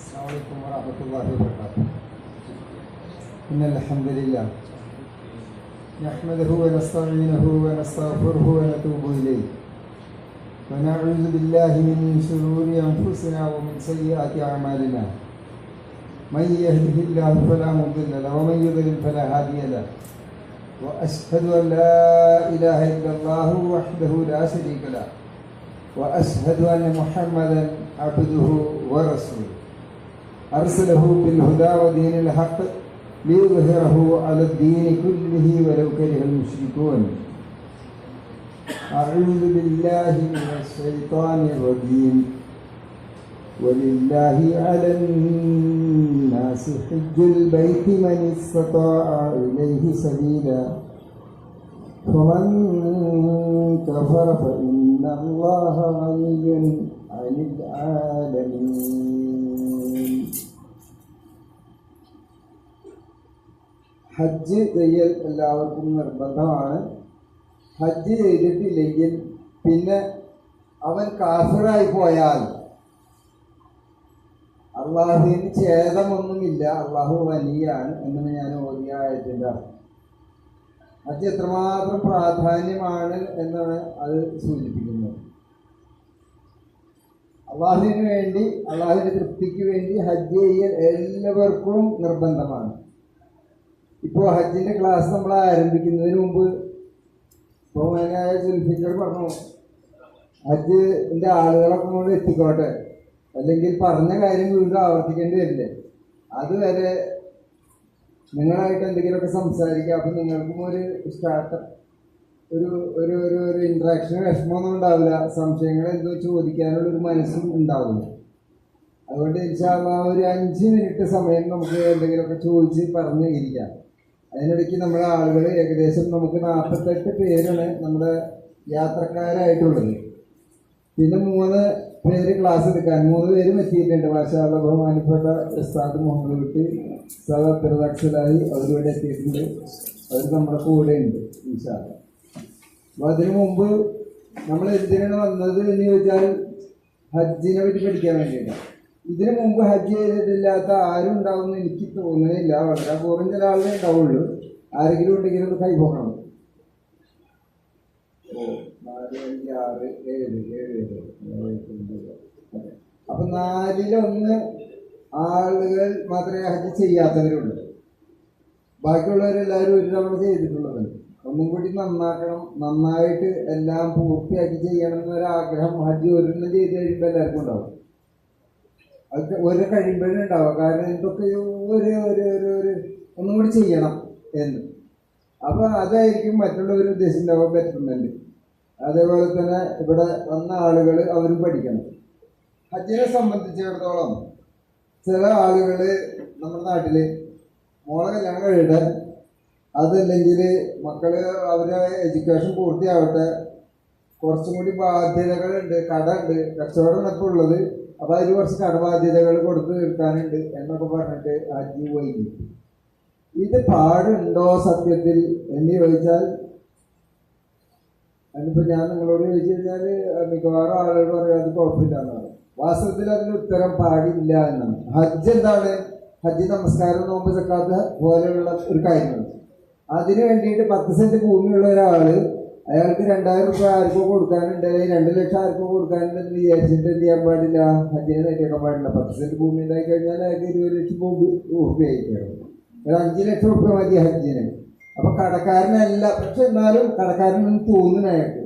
السلام عليكم ورحمة الله وبركاته. إن الحمد لله نحمده ونستعينه ونستغفره ونتوب إليه ونعوذ بالله من شرور أنفسنا ومن سيئات أعمالنا. من يهده الله فلا مضل له ومن يضلل فلا هادي له. وأشهد أن لا إله إلا الله وحده لا شريك له وأشهد أن محمدا عبده ورسوله أرسله بالهدى ودين الحق ليظهره على الدين كله ولو كره المشركون. أعوذ بالله من الشيطان الرجيم. ولله على الناس حج البيت من استطاع إليه سبيلا فمن كفر فإن الله غني عن العالمين. ഹജ്ജ് ചെയ്യൽ എല്ലാവർക്കും നിർബന്ധമാണ്. ഹജ്ജ് ചെയ്തിട്ടില്ലെങ്കിൽ പിന്നെ അവൻ കാഫിറായി പോയാൽ അള്ളാഹുവിന് ഛേദമൊന്നുമില്ല, അള്ളാഹു വലിയാണ് എന്നാണ് ഞാൻ ഓതിയ ആയതിൻ്റെ അർത്ഥം. ഹജ്ജ് എത്രമാത്രം പ്രാധാന്യമാണ് എന്നാണ് അത് സൂചിപ്പിക്കുന്നത്. അള്ളാഹുവിന് വേണ്ടി, അള്ളാഹുവിൻ്റെ തൃപ്തിക്ക് വേണ്ടി ഹജ്ജ് ചെയ്യൽ എല്ലാവർക്കും നിർബന്ധമാണ്. ഇപ്പോൾ ഹജ്ജിൻ്റെ ക്ലാസ് നമ്മൾ ആരംഭിക്കുന്നതിന് മുമ്പ് ബഹുമാനായ സുൽഫിക്കർ പറഞ്ഞു, ഹജ്ജിൻ്റെ ആളുകളൊക്കെ കൊണ്ട് എത്തിക്കോട്ടെ, അല്ലെങ്കിൽ പറഞ്ഞ കാര്യം വീണ്ടും ആവർത്തിക്കേണ്ടി വരില്ലേ, അതുവരെ നിങ്ങളായിട്ട് എന്തെങ്കിലുമൊക്കെ സംസാരിക്കുക. അപ്പം നിങ്ങൾക്കും ഒരു സ്റ്റാർട്ടപ്പ്, ഒരു ഒരു ഒരു ഒരു ഇൻട്രാക്ഷന് വിഷമമൊന്നും ഉണ്ടാവില്ല, സംശയങ്ങൾ എന്തോ ചോദിക്കാനുള്ളൊരു മനസ്സും ഉണ്ടാവില്ല. അതുകൊണ്ട് ഇൻഷാ അല്ലാഹ് ഒരു 5 മിനിറ്റ് സമയം നമുക്ക് എന്തെങ്കിലുമൊക്കെ ചോദിച്ച് പറഞ്ഞ് ഇരിക്കാം. അതിനിടയ്ക്ക് നമ്മുടെ ആളുകൾ ഏകദേശം നമുക്ക് 48 പേരാണ് നമ്മുടെ യാത്രക്കാരായിട്ടുള്ളത്. പിന്നെ 3 പേര് ക്ലാസ് എടുക്കാൻ 3 പേരും എത്തിയിട്ടുണ്ട്. മാഷാ അല്ലാഹ് ബഹുമാനപ്പെട്ട ഉസ്താദ് മുഹമ്മദ് കുട്ടി, ഉസ്താദ് അബ്ദുറസാഖ് അവരിവിടെ എത്തിയിട്ടുണ്ട്. അവർ നമ്മുടെ കൂടെ ഉണ്ട് ഇൻഷാ അല്ലാഹ്. അപ്പോൾ അതിനു മുമ്പ് നമ്മൾ എന്തിനാണ് വന്നത് എന്ന് ചോദിച്ചാൽ ഹജ്ജിനെ പറ്റി പഠിക്കാൻ വേണ്ടിയിട്ടാണ്. ഇതിനു മുമ്പ് ഹജ്ജ് ചെയ്തിട്ടില്ലാത്ത ആരും ഉണ്ടാവുമെന്ന് എനിക്ക് തോന്നുന്നില്ല. വളരെ അപൂർവം ചില ആളുകളെ ഉണ്ടാവുള്ളൂ. ആരെങ്കിലും ഉണ്ടെങ്കിലും ഒന്ന് കൈ പോകണം. 4, 5, 6, 7, 7. അപ്പം 4-1 ആളുകൾ മാത്രമേ ഹജ്ജ് ചെയ്യാത്തവരുള്ളൂ. ബാക്കിയുള്ളവരെല്ലാവരും ഒരു തവണ ചെയ്തിട്ടുള്ളത്. ഒന്നും കൂടി നന്നാക്കണം, നന്നായിട്ട് എല്ലാം പൂർത്തിയാക്കി ചെയ്യണം എന്നൊരാഗ്രഹം ഹജ്ജ് ഒരെണ്ണം ചെയ്ത് കഴിയുമ്പോൾ എല്ലാവർക്കും ഉണ്ടാവും. അത് ഒരു കഴിയുമ്പോഴും ഉണ്ടാവുക. കാരണം എന്തൊക്കെ ഒരു ഒന്നും കൂടി ചെയ്യണം എന്ന്. അപ്പോൾ അതായിരിക്കും മറ്റുള്ളവർ ഉദ്ദേശിച്ചുണ്ടാവാൻ പറ്റുന്നുണ്ട്. അതേപോലെ തന്നെ ഇവിടെ വന്ന ആളുകൾ അവരും പഠിക്കണം. ഹജ്ജിനെ സംബന്ധിച്ചിടത്തോളം ചില ആളുകൾ നമ്മുടെ നാട്ടിൽ മോളെ കല്യാണം കഴിയട്ടെ, അതല്ലെങ്കിൽ മക്കള് അവരുടെ എഡ്യൂക്കേഷൻ പൂർത്തിയാവട്ടെ, കുറച്ചും കൂടി ബാധ്യതകളുണ്ട്, കട ഉണ്ട്, കച്ചവടമാണ് ഇപ്പോൾ ഉള്ളത്, അപ്പോൾ അതിൽ കുറച്ച് കടബാധ്യതകൾ കൊടുത്ത് തീർക്കാനുണ്ട് എന്നൊക്കെ പറഞ്ഞിട്ട് ഹജ്ജ് പോയി. ഇത് പാടുണ്ടോ സത്യത്തിൽ എന്ന് ചോദിച്ചാൽ, അതിനിപ്പോൾ ഞാൻ നിങ്ങളോട് ചോദിച്ചു കഴിഞ്ഞാൽ മിക്കവാറും ആളുകൾ പറയും അത് കുഴപ്പമില്ല എന്നാണ്. വാസ്തവത്തിൽ അതിന് ഉത്തരം പാടില്ല എന്നാണ്. ഹജ്ജ് എന്താണ്? ഹജ്ജ് നമസ്കാരം, നോമ്പ്, സക്കാത്ത് പോലെയുള്ള ഒരു കാര്യമാണ്. അതിന് വേണ്ടിയിട്ട് 10 സെന്റ് ഭൂമിയുള്ള ഒരാൾ അയാൾക്ക് 2000 രൂപ ആർക്കോ കൊടുക്കാനുണ്ട്, അല്ലെങ്കിൽ 2 ലക്ഷം ആർക്കോ കൊടുക്കാനുണ്ടെന്ന് വിചാരിച്ചിട്ട് എന്ത് ചെയ്യാൻ പാടില്ല? ഹജ്ജിനെ നേടിയേക്കാൻ പാടില്ല. 10 സെന്റ് ഭൂമി ഉണ്ടായി കഴിഞ്ഞാൽ അയാൾക്ക് 20 ലക്ഷം രൂപയായിരിക്കും. ഒരു 5 ലക്ഷം രൂപ മതി ഹജ്ജിന്. അപ്പൊ കടക്കാരനല്ല, പക്ഷെ എന്നാലും കടക്കാരനൊന്നും തോന്നുന്നു അയാൾക്ക്.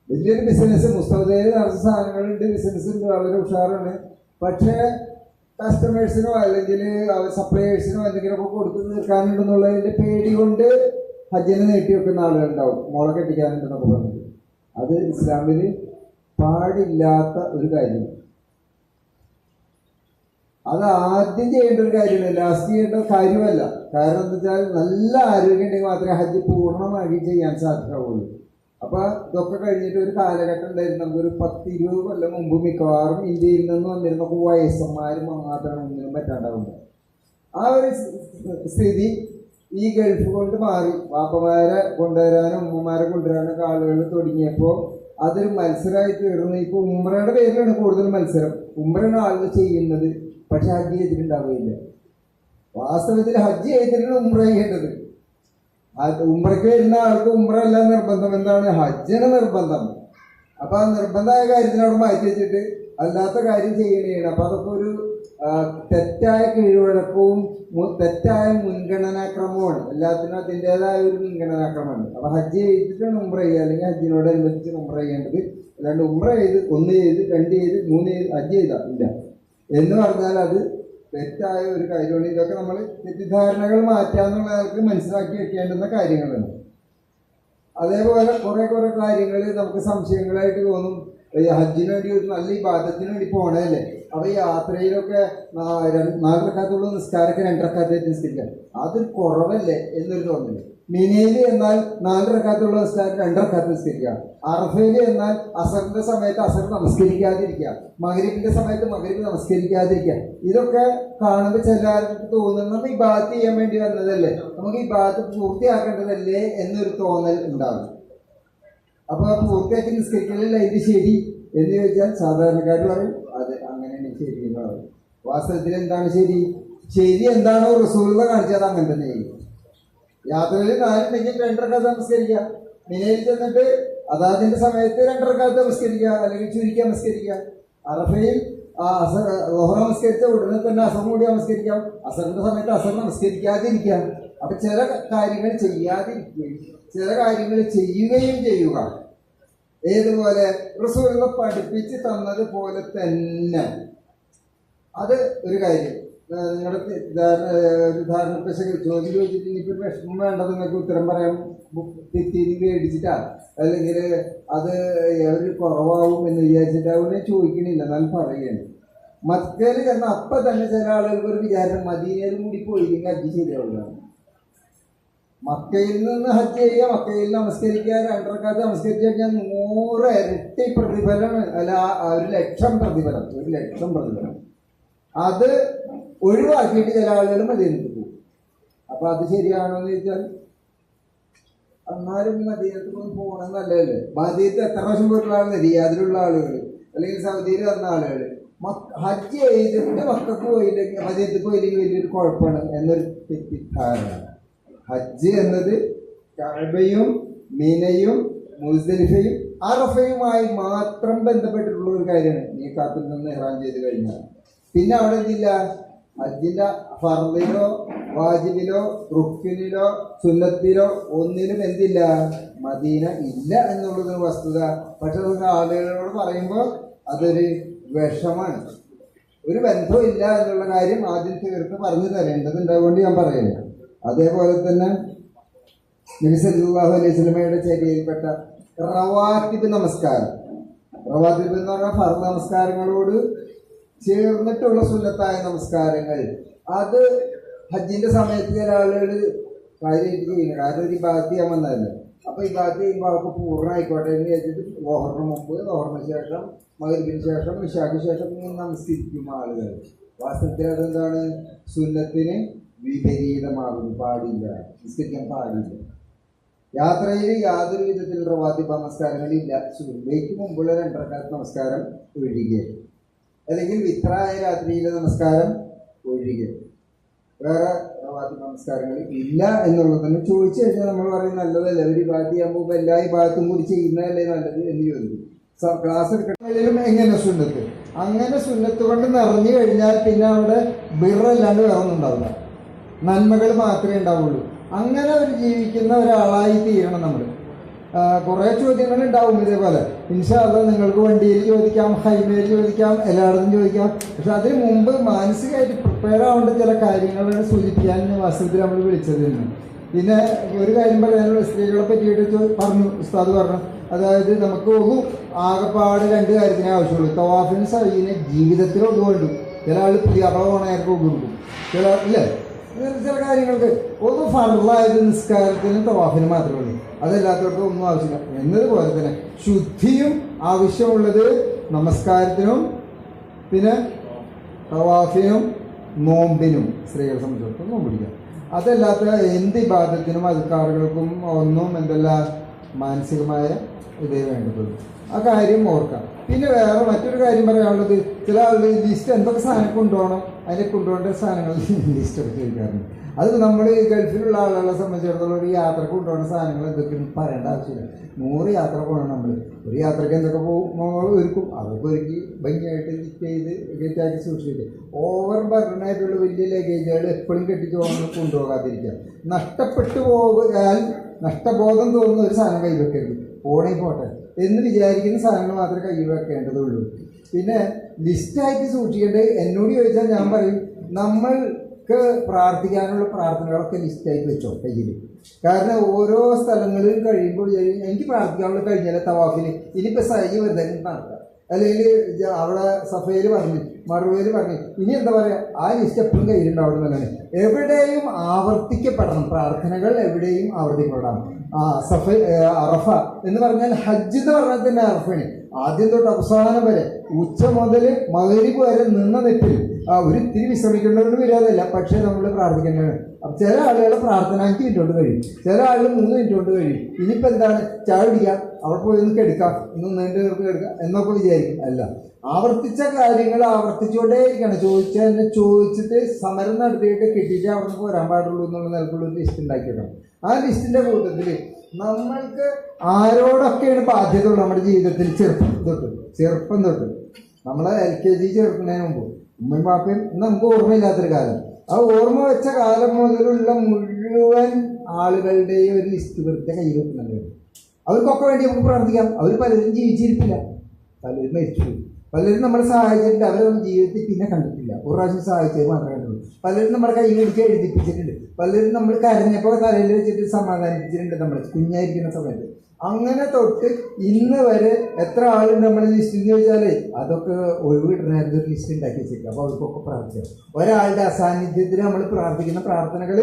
വലിയൊരു ബിസിനസ് മുസ്തഫയിൽ നടന്ന സാധനങ്ങളുണ്ട്, ബിസിനസ് ഉണ്ട്, വളരെ ഉഷാറാണ്. പക്ഷേ കസ്റ്റമേഴ്സിനോ അല്ലെങ്കിൽ സപ്ലയേഴ്സിനോ എന്തെങ്കിലുമൊക്കെ കൊടുത്ത് തീർക്കാനുണ്ടെന്നുള്ളതിൻ്റെ പേടി കൊണ്ട് ഹജ്ജിനെ നീട്ടി വെക്കുന്ന ആളുകളുണ്ടാവും. മോളെ കെട്ടിക്കാനുണ്ടെന്നൊക്കെ പറഞ്ഞത് അത് ഇസ്ലാമിൽ പാടില്ലാത്ത ഒരു കാര്യമാണ്. അത് ആദ്യം ചെയ്യേണ്ട ഒരു കാര്യമല്ല, ലാസ്റ്റ് ചെയ്യേണ്ട കാര്യമല്ല. കാരണം എന്താ വെച്ചാൽ നല്ല ആരോഗ്യം ഉണ്ടെങ്കിൽ മാത്രമേ ഹജ്ജ് പൂർണ്ണമായി ചെയ്യാൻ സാധിക്കാവുള്ളൂ. അപ്പോൾ ഇതൊക്കെ കഴിഞ്ഞിട്ട് ഒരു കാലഘട്ടം ഉണ്ടായിരുന്നു, നമുക്കൊരു 10-20 കൊല്ലം മുമ്പ് മിക്കവാറും ഇന്ത്യയിൽ നിന്ന് വന്നിരുന്ന വയസ്സന്മാർ മാത്രമാണ് ഒന്നിനും പറ്റാണ്ടാവുന്നത്. ആ ഒരു സ്ഥിതി ഈ ഗൾഫ് കൊണ്ട് മാറി. വാപ്പമാരെ കൊണ്ടുവരാനും ഉമ്മമാരെ കൊണ്ടുവരാനൊക്കെ ആളുകൾ തുടങ്ങിയപ്പോൾ അതൊരു മത്സരമായി തീർന്നു. ഇപ്പോൾ ഉംറയുടെ പേരിലാണ് കൂടുതൽ മത്സരം. ഉംറയാണ് ആളുകൾ ചെയ്യുന്നത്. പക്ഷെ ഹജ്ജ് ചെയ്തിട്ടുണ്ടാവുകയില്ല. വാസ്തവത്തിൽ ഹജ്ജ് ചെയ്തിട്ടാണ് ഉംറ ചെയ്യേണ്ടത്. ഉംറയ്ക്ക് വരുന്ന ആൾക്ക് ഉംറ അല്ല നിർബന്ധം, എന്താണ് ഹജ്ജിന് നിർബന്ധം. അപ്പൊ ആ നിർബന്ധമായ കാര്യത്തിന് അവിടെ മാറ്റി വെച്ചിട്ട് അല്ലാത്ത കാര്യം ചെയ്യണേണ്. അപ്പൊ അതൊക്കെ ഒരു തെറ്റായ കീഴ്വഴക്കവും തെറ്റായ മുൻഗണനാക്രമമാണ്. എല്ലാത്തിനും അതിൻ്റെതായ ഒരു മുൻഗണനാക്രമമാണ്. അപ്പൊ ഹജ്ജ് ചെയ്തിട്ടാണ് ഉംറ ചെയ്യുക, അല്ലെങ്കിൽ ഹജ്ജിനോടനുബന്ധിച്ച് ഉംറ ചെയ്യേണ്ടത്. അല്ലാണ്ട് ഉംറ ചെയ്ത് 1 ചെയ്ത് 2 ചെയ്ത് 3 ചെയ്ത് ഹജ്ജ് ചെയ്താ ഇല്ല എന്ന് പറഞ്ഞാൽ അത് തെറ്റായ ഒരു കാര്യമാണ്. ഇതൊക്കെ നമ്മൾ തെറ്റിദ്ധാരണകൾ മാറ്റാന്നുള്ളവർക്ക് മനസ്സിലാക്കി വെക്കേണ്ടുന്ന കാര്യങ്ങളാണ്. അതേപോലെ കുറെ കാര്യങ്ങൾ നമുക്ക് സംശയങ്ങളായിട്ട് തോന്നും. ഹജ്ജിന് വേണ്ടി ഒരു നല്ല ഇബാദത്തിന് വേണ്ടി പോണതല്ലേ, അപ്പൊ ഈ യാത്രയിലൊക്കെ 4 റക്അത്തുള്ള നിസ്കാരമൊക്കെ 2 റക്അത്തായിട്ട് നിസ്കരിക്കാം, അതൊരു കുറവല്ലേ എന്നൊരു തോന്നല്. മിനയിൽ എന്നാൽ 4 റക്അത്തുള്ള നിസ്കാരം 2 റക്അത്ത് നിസ്കരിക്കുക. അറഫയിൽ എന്നാൽ അസറിന്റെ സമയത്ത് അസർ നമസ്കരിക്കാതിരിക്കുക, മഗ്രിബിന്റെ സമയത്ത് മഗ്രിബ് നമസ്കരിക്കാതിരിക്കുക. ഇതൊക്കെ കാണുമ്പോൾ ചിലർക്ക് തോന്നുന്നത് നമ്മൾ ഈ ബാത്ത് ചെയ്യാൻ വേണ്ടി വന്നതല്ലേ, നമുക്ക് ഈ ബാത്ത് പൂർത്തിയാക്കേണ്ടതല്ലേ എന്നൊരു തോന്നൽ ഉണ്ടാകും. അപ്പൊ പൂർത്തിയാക്കി നിസ്കരിക്കലല്ല ഇത് ശരി എന്ന് ചോദിച്ചാൽ സാധാരണക്കാർ പറയും അത് അങ്ങനെയാണ് ശരി എന്ന് പറയും. വാസ്തവത്തിൽ എന്താണ് ശരി? ശരി എന്താണോ റസൂലുള്ളാഹി കാണിച്ചത് അങ്ങനെ തന്നെ ചെയ്യും. യാത്രയിൽ 4 ഉണ്ടെങ്കിൽ 2 റക്അത്ത് നമസ്കരിക്കുക. മിനയിൽ ചെന്നിട്ട് അതാതിന്റെ സമയത്ത് 2 റക്അത്ത് നമസ്കരിക്കുക, അല്ലെങ്കിൽ ചുരുക്കി നമസ്കരിക്കുക. അറഫയിൽ ളുഹർ നമസ്കരിച്ച ഉടനെ തന്നെ അസർ കൂടി നമസ്കരിക്കാം. അസറിന്റെ സമയത്ത് അസർ നമസ്കരിക്കാതിരിക്കാം. അപ്പൊ ചില കാര്യങ്ങൾ ചെയ്യാതിരിക്കുകയും ചില കാര്യങ്ങൾ ചെയ്യുകയും ചെയ്യുക. ഏതുപോലെ റസൂലുള്ളാഹി പഠിപ്പിച്ച് തന്നതുപോലെ തന്നെ. അത് ഒരു കാര്യം. നിങ്ങളുടെ ധാരണ ചോദ്യം ചോദിച്ചിട്ട് ഇനിയിപ്പോൾ വിഷമം വേണ്ട, നിങ്ങൾക്ക് ഉത്തരം പറയാൻ തെറ്റിന് പേടിച്ചിട്ടാ, അല്ലെങ്കിൽ അത് ഒരു കുറവാകും എന്ന് വിചാരിച്ചിട്ട് അവിടെ ചോദിക്കണില്ല, എന്നാൽ പറയുകയാണ്. മക്കയിൽ ചെന്ന അപ്പം തന്നെ ചില ആളുകൾക്ക് ഒരു വിചാരം മദീനയിൽ കൂടി പോയില്ലെങ്കിൽ ഹജ്ജ് ശരിയാവുകയാണ്. മക്കയിൽ നിന്ന് ഹജ്ജ് ചെയ്യുക, മക്കയിൽ നമസ്കരിക്കുക, 2 റക്അത്ത് നമസ്കരിച്ച് കഴിഞ്ഞാൽ 100 ഇരട്ടി പ്രതിഫലം, അല്ല 1,00,000 പ്രതിഫലം, 1,00,000 പ്രതിഫലം. അത് ഒഴിവാക്കിയിട്ട് ചില ആളുകൾ മദീനത്ത് പോകും. അപ്പൊ അത് ശരിയാണോ എന്ന് ചോദിച്ചാൽ എന്നാലും മദീനത്ത് പോകണം നല്ലതല്ലേ. മദീനത്ത് എത്ര പ്രാവശ്യം പോയിട്ടുള്ള ആളുകൾ, റിയാദിലുള്ള ആളുകൾ അല്ലെങ്കിൽ സൗദിയിൽ വന്ന ആളുകൾ ഹജ്ജ് ചെയ്തിട്ട് മക്കൾക്ക് പോയില്ലെങ്കിൽ മദീനത്ത് പോയില്ലെങ്കിൽ വലിയൊരു കുഴപ്പമാണ് എന്നൊരു തെറ്റിദ്ധാരണ. ഹജ്ജ് എന്നത് കഅബയും മിനയും മുസ്ദലിഫയും അറഫയുമായി മാത്രം ബന്ധപ്പെട്ടിട്ടുള്ള ഒരു കാര്യമാണ്. നീ കാത്തിൽ നിന്ന് ഇഹ്റാം ചെയ്ത് കഴിഞ്ഞാൽ പിന്നെ അവിടെ എന്തില്ല, ഹജ്ജിന്റെ ഫർദിലോ വാജിബിലോ റുക്നിലോ സുന്നത്തിലോ ഒന്നിനും എന്തില്ല, മദീന ഇല്ല എന്നുള്ളതൊരു വസ്തുത. പക്ഷെ നമുക്ക് ആളുകളോട് പറയുമ്പോൾ അതൊരു വിഷമാണ്. ഒരു ബന്ധവും ഇല്ല എന്നുള്ള കാര്യം ആദ്യം തീർത്ത് പറഞ്ഞു തരേണ്ടതുണ്ട്. അതുകൊണ്ട് ഞാൻ പറയുന്നത്. അതേപോലെ തന്നെ നബി സല്ലല്ലാഹു അലൈഹി വസല്ലമയുടെ ചര്യയിൽപ്പെട്ട റവാത്തിബ് നമസ്കാരം, റവാത്തിബ് എന്ന് പറഞ്ഞാൽ ഫർദ് നമസ്കാരങ്ങളോട് ചേർന്നിട്ടുള്ള സുന്നത്തായ നമസ്കാരങ്ങൾ, അത് ഹജ്ജിന്റെ സമയത്ത് ചില ആളുകൾ കാര്യമായിട്ട് ചെയ്യുന്നു. കാരണം ഒരു ഇബാദത്ത് ചെയ്യാൻ വന്നതല്ല. അപ്പൊ ഇബാദത്ത് ചെയ്യുമ്പോൾ അവർക്ക് പൂർണ്ണമായിക്കോട്ടെ എന്ന് വെച്ചിട്ട് ളുഹറിന് മുമ്പ്, ളുഹറിന് ശേഷം, മഗ്രിബിന് ശേഷം, ഇശാക്ക് ശേഷം നമസ്കരിക്കും ആളുകൾ. വാസ്തവത്തിൽ അതെന്താണ്, സുന്നത്തിന് വിപരീതമാകുന്നു, പാടില്ല, നിസ്കരിക്കാൻ പാടില്ല. യാത്രയിൽ യാതൊരു വിധത്തിൽ റവാത്തിബ് നമസ്കാരങ്ങളില്ല. സുബഹിക്ക് മുമ്പുള്ള 2 റക്അത്ത് നമസ്കാരം ഒഴികെ, അല്ലെങ്കിൽ വിത്രായ രാത്രിയിലെ നമസ്കാരം ഒഴികെ വേറെ റവാത്തിബ് നമസ്കാരങ്ങൾ ഇല്ല എന്നുള്ളതെന്ന് ചോദിച്ചു കഴിഞ്ഞാൽ നമ്മൾ പറയും നല്ലതല്ലേ, ഒരു ഇബാദത്ത് ചെയ്യുമ്പോൾ എല്ലാ ഇബാദത്തും കൂടി ചെയ്യുന്നതല്ലേ നല്ലത് എന്ന് ചോദിക്കും. ക്ലാസ് എടുക്കുന്നതിലും എങ്ങനെ സുന്നത്ത്, അങ്ങനെ സുന്നത്ത് കൊണ്ട് നിറഞ്ഞു കഴിഞ്ഞാൽ പിന്നെ അവിടെ ബിറല്ലാണ്ട് വേറെ ഒന്നും ഉണ്ടാവില്ല, നന്മകൾ മാത്രമേ ഉണ്ടാവുള്ളൂ. അങ്ങനെ ഒരു ജീവിക്കുന്ന ഒരാളായി തീരണം നമ്മൾ. കുറേ ചോദ്യങ്ങൾ ഉണ്ടാവും ഇതേപോലെ. ഇൻഷാ അല്ലാഹ് നിങ്ങൾക്ക് വണ്ടിയിൽ ചോദിക്കാം, ഹൈവേയിൽ ചോദിക്കാം, എല്ലായിടത്തും ചോദിക്കാം. പക്ഷെ അതിന് മുമ്പ് മാനസികമായിട്ട് പ്രിപ്പയർ ആവേണ്ട ചില കാര്യങ്ങളാണ് സൂചിപ്പിക്കാൻ വാസ്തവത്തിൽ നമ്മൾ വിളിച്ചത്. പിന്നെ ഒരു കാര്യം പറയാനുള്ള സ്ത്രീകളെ പറ്റിയിട്ട് പറഞ്ഞു, ഉസ്താദ് പറഞ്ഞു. അതായത് നമുക്ക് ആകെപ്പാട് 2 കാര്യത്തിനേ ആവശ്യമുള്ളൂ. തവാഫിന് സഈന് ജീവിതത്തിൽ ഒതുകൊണ്ട് ചില ആൾ പുതിയ അപകടമായിരിക്കും കൊടുക്കും, ചില ഇല്ലേ, ചില കാര്യങ്ങൾക്ക് ഒന്ന് ഫർളായത് നിസ്കാരത്തിന് തവാഫിന് മാത്രമേ ഉള്ളൂ, അതല്ലാത്തവർക്ക് ഒന്നും ആവശ്യമില്ല. എന്നതുപോലെ തന്നെ ശുദ്ധിയും ആവശ്യമുള്ളത് നമസ്കാരത്തിനും പിന്നെ തവാഫിനും നോമ്പിനും. സ്ത്രീകളെ സംബന്ധിച്ചിടത്തോളം നോമ്പ് പിടിക്കാം. അതല്ലാത്ത എന്ത് ഇബാദത്തിനും അദ്കാറുകൾക്കും ഒന്നും എന്തല്ല മാനസികമായ ഇതേ വേണ്ടതുള്ളൂ. ആ കാര്യം ഓർക്കാം. പിന്നെ വേറെ മറ്റൊരു കാര്യം പറയാനുള്ളത്, ചില ആളുകൾ ലിസ്റ്റ് എന്തൊക്കെ സാധനം കൊണ്ടുപോകണം, അതിനെ കൊണ്ടുപോകേണ്ട സാധനങ്ങൾ ലിസ്റ്റൊക്കെ ചോദിക്കാറുണ്ട്. അത് നമ്മൾ ഗൾഫിലുള്ള ആളുകളെ സംബന്ധിച്ചിടത്തോളം ഒരു യാത്രക്ക് കൊണ്ടുപോകുന്ന സാധനങ്ങൾ എന്തൊക്കെയാണ് പറയേണ്ട ആവശ്യമില്ല. 100 യാത്ര പോകണം നമ്മൾ. ഒരു യാത്രക്ക് എന്തൊക്കെ ഒരുക്കും അതൊക്കെ ഒരുക്കി ഭംഗിയായിട്ട് ലിസ്റ്റ് ചെയ്ത് ഗേറ്റാക്കി സൂക്ഷിച്ചിട്ട് ഓവർ ബർഡനായിട്ടുള്ള വലിയ ലഗേജുകൾ എപ്പോഴും കെട്ടിച്ച് കൊണ്ടുപോകാതിരിക്കുക. നഷ്ടപ്പെട്ടു പോയാൽ നഷ്ടബോധം തോന്നുന്ന ഒരു സാധനം കൈവെക്കരുത്. പോണേ പോട്ടെ എന്ന് വിചാരിക്കുന്ന സാധനങ്ങൾ മാത്രമേ കൈ വെക്കേണ്ടതുള്ളൂ. പിന്നെ ലിസ്റ്റായിട്ട് സൂക്ഷിക്കേണ്ടത് എന്നോട് ചോദിച്ചാൽ ഞാൻ പറയും, നമ്മൾക്ക് പ്രാർത്ഥിക്കാനുള്ള പ്രാർത്ഥനകളൊക്കെ ലിസ്റ്റായിട്ട് വെച്ചോ കയ്യിൽ. കാരണം ഓരോ സ്ഥലങ്ങളിൽ കഴിയുമ്പോൾ എനിക്ക് പ്രാർത്ഥിക്കാനുള്ള കഴിഞ്ഞാൽ തവാഫിൽ ഇനിയിപ്പോൾ സഹി വെറുതെ നടക്കാം, അല്ലെങ്കിൽ അവിടെ സഫയിൽ പറഞ്ഞു മറുപടിയിൽ പറഞ്ഞു, ഇനി എന്താ പറയുക, ആ ലിസ്റ്റ് എപ്പോഴും കയ്യിലുണ്ടാവണം എന്നാണ്. എവിടെയും ആവർത്തിക്കപ്പെടണം പ്രാർത്ഥനകൾ, എവിടെയും ആവർത്തിക്കപ്പെടണം. അറഫ എന്ന് പറഞ്ഞാൽ ഹജ്ജ് എന്ന് പറഞ്ഞാൽ തന്നെ അറഫയാണ്. ആദ്യം തൊട്ട് അവസാനം വരെ ഉച്ച മുതൽ മഗ്‌രിബ് വരെ നിന്ന നെറ്റിൽ ഒരു ഇത്തിരി വിശ്രമിക്കേണ്ടതുകൊണ്ട് വരാതല്ല, പക്ഷേ നമ്മൾ പ്രാർത്ഥിക്കേണ്ടതാണ്. അപ്പം ചില ആളുകളുടെ പ്രാർത്ഥന 5 മിനിറ്റ് കൊണ്ട് കഴിയും, ചില ആളുകൾ 3 മിനിറ്റ് കൊണ്ട് കഴിയും. ഇനിയിപ്പോൾ എന്താണ്, ചായ കുടിക്കാം, അവിടെ പോയി ഒന്ന് കെടുക്കാം, ഇന്ന് നീണ്ടു നേർക്ക് കെടുക്കാം എന്നൊക്കെ വിചാരിക്കും. അല്ല, ആവർത്തിച്ച കാര്യങ്ങൾ ആവർത്തിച്ചുകൊണ്ടേയിരിക്കണം. ചോദിച്ചിട്ട് സമരം നടത്തിയിട്ട് കിട്ടിയിട്ട് അവിടെ നിന്ന് പോരാൻ പാടുള്ളൂ എന്നുള്ള നിലക്കുള്ള ഒരു ലിസ്റ്റ് ഉണ്ടാക്കിയിടണം. ആ ലിസ്റ്റിൻ്റെ കൂട്ടത്തിൽ നമ്മൾക്ക് ആരോടൊക്കെയാണ് ബാധ്യത ഉള്ളത് നമ്മുടെ ജീവിതത്തിൽ ചെറുപ്പം തൊട്ട് നമ്മളെ LKG ചേർക്കുന്നതിന് മുമ്പ് ഉമ്മയും പാപ്പയും നമുക്ക് ഓർമ്മയില്ലാത്തൊരു കാലം, ആ ഓർമ്മ വെച്ച കാലം മുതലുള്ള മുഴുവൻ ആളുകളുടെയും ഒരു ലിസ്റ്റ് വെറുതെ കൈ വെക്കുന്നുണ്ട്. അവർക്കൊക്കെ വേണ്ടി നമുക്ക് പ്രാർത്ഥിക്കാം. അവർ പലരും ജീവിച്ചിരിപ്പില്ല, പലരും മരിച്ചു, പലരും നമ്മളെ സഹായിച്ചിട്ടുണ്ട്, അവരെ നമ്മുടെ ജീവിതത്തിൽ പിന്നെ കണ്ടിട്ടില്ല, ഒരു പ്രാവശ്യം സഹായിച്ചത് മാത്രമേ കണ്ടുള്ളൂ. പലരും നമ്മുടെ കൈ പിടിച്ച് എഴുതിപ്പിച്ചിട്ടുണ്ട്, പലരും നമ്മൾ കരഞ്ഞപ്പോൾ തലയിൽ വെച്ചിട്ട് സമാധാനിപ്പിച്ചിട്ടുണ്ട് നമ്മൾ കുഞ്ഞായിരിക്കുന്ന സമയത്ത്. അങ്ങനെ തൊട്ട് ഇന്ന് വരെ എത്ര ആളുണ്ട് നമ്മുടെ ലിസ്റ്റിൽ ചോദിച്ചാലേ അതൊക്കെ ഒഴിവിടണമായിരുന്നു ഒരു ലിസ്റ്റ് ഉണ്ടാക്കി വെച്ചിരിക്കുക. അപ്പോൾ അവർക്കൊക്കെ പ്രാർത്ഥിക്കാം. ഒരാളുടെ അസാന്നിധ്യത്തിൽ നമ്മൾ പ്രാർത്ഥിക്കുന്ന പ്രാർത്ഥനകൾ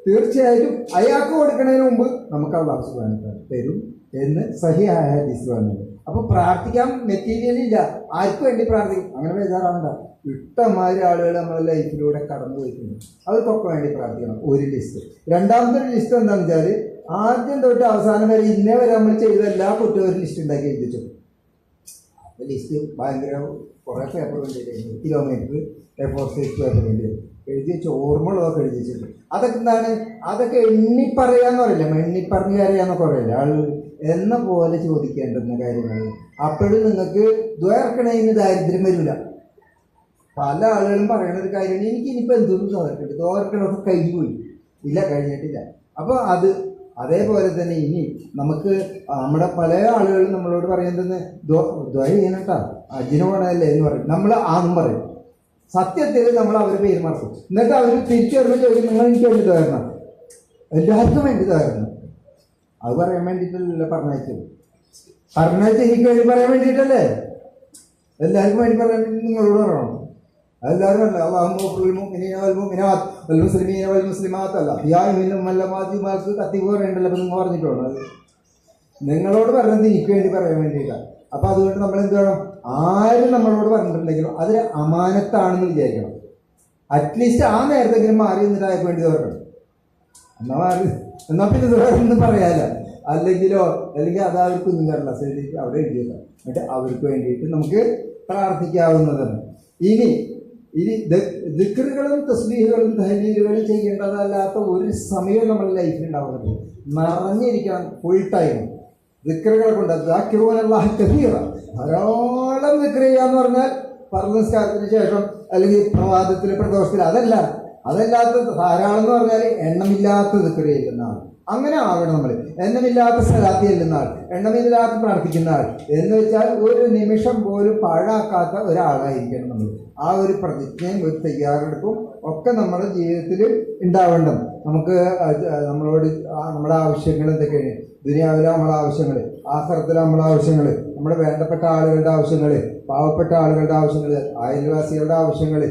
തീർച്ചയായിട്ടും അയാൾക്ക് കൊടുക്കുന്നതിന് മുമ്പ് നമുക്ക് അല്ലാഹു സുബ്ഹാനഹു വ തആല തരും എന്ന് സഹിഹായ ഹദീസ് വന്നത്. അപ്പോൾ പ്രാർത്ഥിക്കാൻ മെറ്റീരിയൽ ഇല്ല, ആർക്ക് വേണ്ടി പ്രാർത്ഥിക്കും, അങ്ങനെ ബേജാറാവണ്ട. ഇഷ്ടംമാതിരി ആളുകൾ നമ്മളെ ലൈഫിലൂടെ കടന്നു പോയിട്ടുണ്ട്, അവർക്കൊക്കെ വേണ്ടി പ്രാർത്ഥിക്കണം. ഒരു ലിസ്റ്റ്. രണ്ടാമത്തെ ഒരു ലിസ്റ്റ് എന്താണെന്ന് വെച്ചാൽ, ആദ്യം തൊട്ട് അവസാനം വരെ ഇന്നേ വരെ നമ്മൾ ചെയ്ത എല്ലാ കുറ്റവും ഒരു ലിസ്റ്റ് ഉണ്ടാക്കി എഴുതിച്ചു. അപ്പോൾ ലിസ്റ്റ് ഭയങ്കര കുറേ പേപ്പർ വേണ്ടിയിട്ട് കിലോമീറ്റർ A4 സൈസ് പേപ്പർ വേണ്ടി എഴുതി വെച്ച് ഓർമ്മകളൊക്കെ എഴുതി വെച്ചിട്ട് അതൊക്കെ എന്താണ്, അതൊക്കെ എണ്ണിപ്പറയാന്ന് പറയില്ല, എണ്ണിപ്പറഞ്ഞ് അറിയാന്നൊക്കെ പറയില്ല ആളുകൾ എന്ന പോലെ ചോദിക്കേണ്ടുന്ന കാര്യങ്ങൾ. അപ്പോഴും നിങ്ങൾക്ക് ദ്വയർക്കണതിന് ദാരിദ്ര്യം വരില്ല. പല ആളുകളും പറയുന്ന ഒരു കാര്യമാണ്, എനിക്ക് ഇനിയിപ്പോൾ എന്തൊന്നും തോർക്കുന്നുണ്ട്, തോർക്കണമൊക്കെ കഴിഞ്ഞു പോയി, ഇല്ല കഴിഞ്ഞിട്ടില്ല. അപ്പോൾ അതേപോലെ തന്നെ ഇനി നമുക്ക് നമ്മുടെ പല ആളുകളും നമ്മളോട് പറയുന്നത് ദ്വയ ചെയ്യണട്ടാ അജിന് പോണതല്ലേ എന്ന് പറയും. നമ്മൾ ആന്നും പറയും, സത്യത്തിൽ നമ്മൾ അവർ പെരുമാറും. എന്നിട്ട് അവർ തിരിച്ചു വരുമ്പോൾ ചോദിക്കും, നിങ്ങൾ എനിക്ക് വേണ്ടി തരണം, എല്ലാവർക്കും വേണ്ടി തരണം. അത് പറയാൻ വേണ്ടിയിട്ടല്ലേ പറഞ്ഞയച്ചത് എനിക്ക് വേണ്ടി പറയാൻ വേണ്ടിയിട്ടല്ലേ, എല്ലാവർക്കും വേണ്ടി പറയാൻ വേണ്ടി നിങ്ങളോട് പറയണം. അതെല്ലാവരും അല്ല, മുസ്ലിമാർക്ക് കത്തി പോരേണ്ടല്ലോ. അപ്പം നിങ്ങൾ പറഞ്ഞിട്ടുള്ളൂ, അത് നിങ്ങളോട് പറഞ്ഞത് എനിക്ക് വേണ്ടി പറയാൻ വേണ്ടിയിട്ടാണ്. അപ്പം അതുകൊണ്ട് നമ്മൾ എന്ത് വേണം, ആരും നമ്മളോട് പറഞ്ഞിട്ടുണ്ടെങ്കിലും അതൊരു അമാനത്താണെന്ന് വിചാരിക്കണം. അറ്റ്ലീസ്റ്റ് ആ നേരത്തെങ്കിലും മാറി നിന്നിട്ട് അയക്ക് വേണ്ടി തോരണം, എന്നാൽ പിന്നെ ഇതൊന്നും പറയാല്ല. അല്ലെങ്കിൽ അത് അവർ കുഞ്ഞുകാരല്ല ശരിക്കും അവിടെ എഴുതിയില്ല. എന്നിട്ട് അവർക്ക് വേണ്ടിയിട്ട് നമുക്ക് പ്രാർത്ഥിക്കാവുന്നതാണ്. ഇനി ദിക്റുകളും തസ്ബീഹുകളും തഹ്ലീലുകളും ചെയ്യേണ്ടതല്ലാത്ത ഒരു സമയം നമ്മുടെ ലൈഫിൽ ഉണ്ടാവുന്നത് നിറഞ്ഞിരിക്കണം ഫുൾ ടൈം ദിക്റുകളെ കൊണ്ട്. ദാക്കിറൂനല്ലാഹ കസീറ, ധാരാളം ദിക്ർ ചെയ്യാന്ന് പറഞ്ഞാൽ ഫർദ് നിസ്കാരത്തിന് ശേഷം അല്ലെങ്കിൽ പ്രഭാതത്തിൽ പ്രദോഷത്തിൽ അതല്ലാത്ത ധാരാളം എന്ന് പറഞ്ഞാൽ എണ്ണമില്ലാത്ത ദിക്ർ ചെയ്യുന്ന ആൾ. അങ്ങനെ ആവണം നമ്മൾ. എണ്ണമില്ലാത്ത സലാത്ത് ചെല്ലുന്ന ആൾ, എണ്ണമില്ലാത്ത പ്രാർത്ഥിക്കുന്ന ആൾ എന്ന് വെച്ചാൽ ഒരു നിമിഷം പോലും പാഴാക്കാത്ത ഒരാളായിരിക്കണം നമ്മൾ. ആ ഒരു പ്രതിജ്ഞയും ഒരു തയ്യാറെടുപ്പും ഒക്കെ നമ്മുടെ ജീവിതത്തിൽ ഉണ്ടാവേണ്ടത്. നമുക്ക് നമ്മളോട് നമ്മുടെ ആവശ്യങ്ങൾ എന്തൊക്കെയാണ്, ദുനിയാവിലെ നമ്മളെ ആവശ്യങ്ങൾ, ആഖിറത്തിലെ നമ്മളെ ആവശ്യങ്ങൾ, നമ്മുടെ വേണ്ടപ്പെട്ട ആളുകളുടെ ആവശ്യങ്ങൾ, പാവപ്പെട്ട ആളുകളുടെ ആവശ്യങ്ങൾ, അയൽവാസികളുടെ ആവശ്യങ്ങൾ,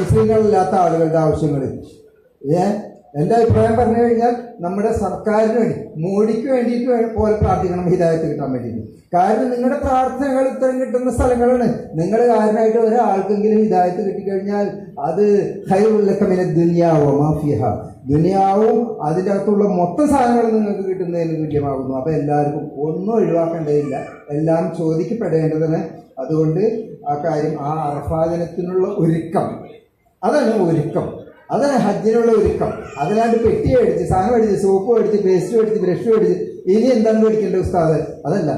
മുസ്ലിങ്ങളില്ലാത്ത ആളുകളുടെ ആവശ്യങ്ങൾ, എൻ്റെ അഭിപ്രായം പറഞ്ഞു കഴിഞ്ഞാൽ നമ്മുടെ സർക്കാരിന് വേണ്ടി, മോഡിക്ക് വേണ്ടിയിട്ട് പോലെ പ്രാർത്ഥിക്കണം ഹിദായത്ത് കിട്ടാൻ വേണ്ടിയിട്ട്. കാരണം നിങ്ങളുടെ പ്രാർത്ഥനകൾ ഉത്തരം കിട്ടുന്ന സ്ഥലങ്ങളാണ്. നിങ്ങൾ കാരണമായിട്ട് ഒരാൾക്കെങ്കിലും ഹിദായത്ത് കിട്ടിക്കഴിഞ്ഞാൽ അത് ഖൈറുല്ലക ദുനിയാവോ മാഫിഹ, ദുനിയാവും അതിൻ്റെ അകത്തുള്ള മൊത്തം സാധനങ്ങൾ നിങ്ങൾക്ക് കിട്ടുന്നതിന് തുല്യമാകുന്നു. അപ്പോൾ എല്ലാവർക്കും ഒന്നും ഒഴിവാക്കേണ്ടതില്ല, എല്ലാം ചോദിക്കപ്പെടേണ്ടതാണ്. അതുകൊണ്ട് ആ കാര്യം, ആ അറഫാ ദിനത്തിനുള്ള ഒരുക്കം, അതാണ് ഒരുക്കം, അതാണ് ഹജ്ജിനുള്ള ഒരുക്കം. അതല്ലാണ്ട് പെട്ടി മേടിച്ച്, സാധനം മേടിച്ച്, സോപ്പ് മേടിച്ച്, പേസ്റ്റ് മേടിച്ച്, ബ്രഷ് മേടിച്ച് ഇനി എന്താണ് മേടിക്കേണ്ടത് ഉസ്താദ്, അതല്ല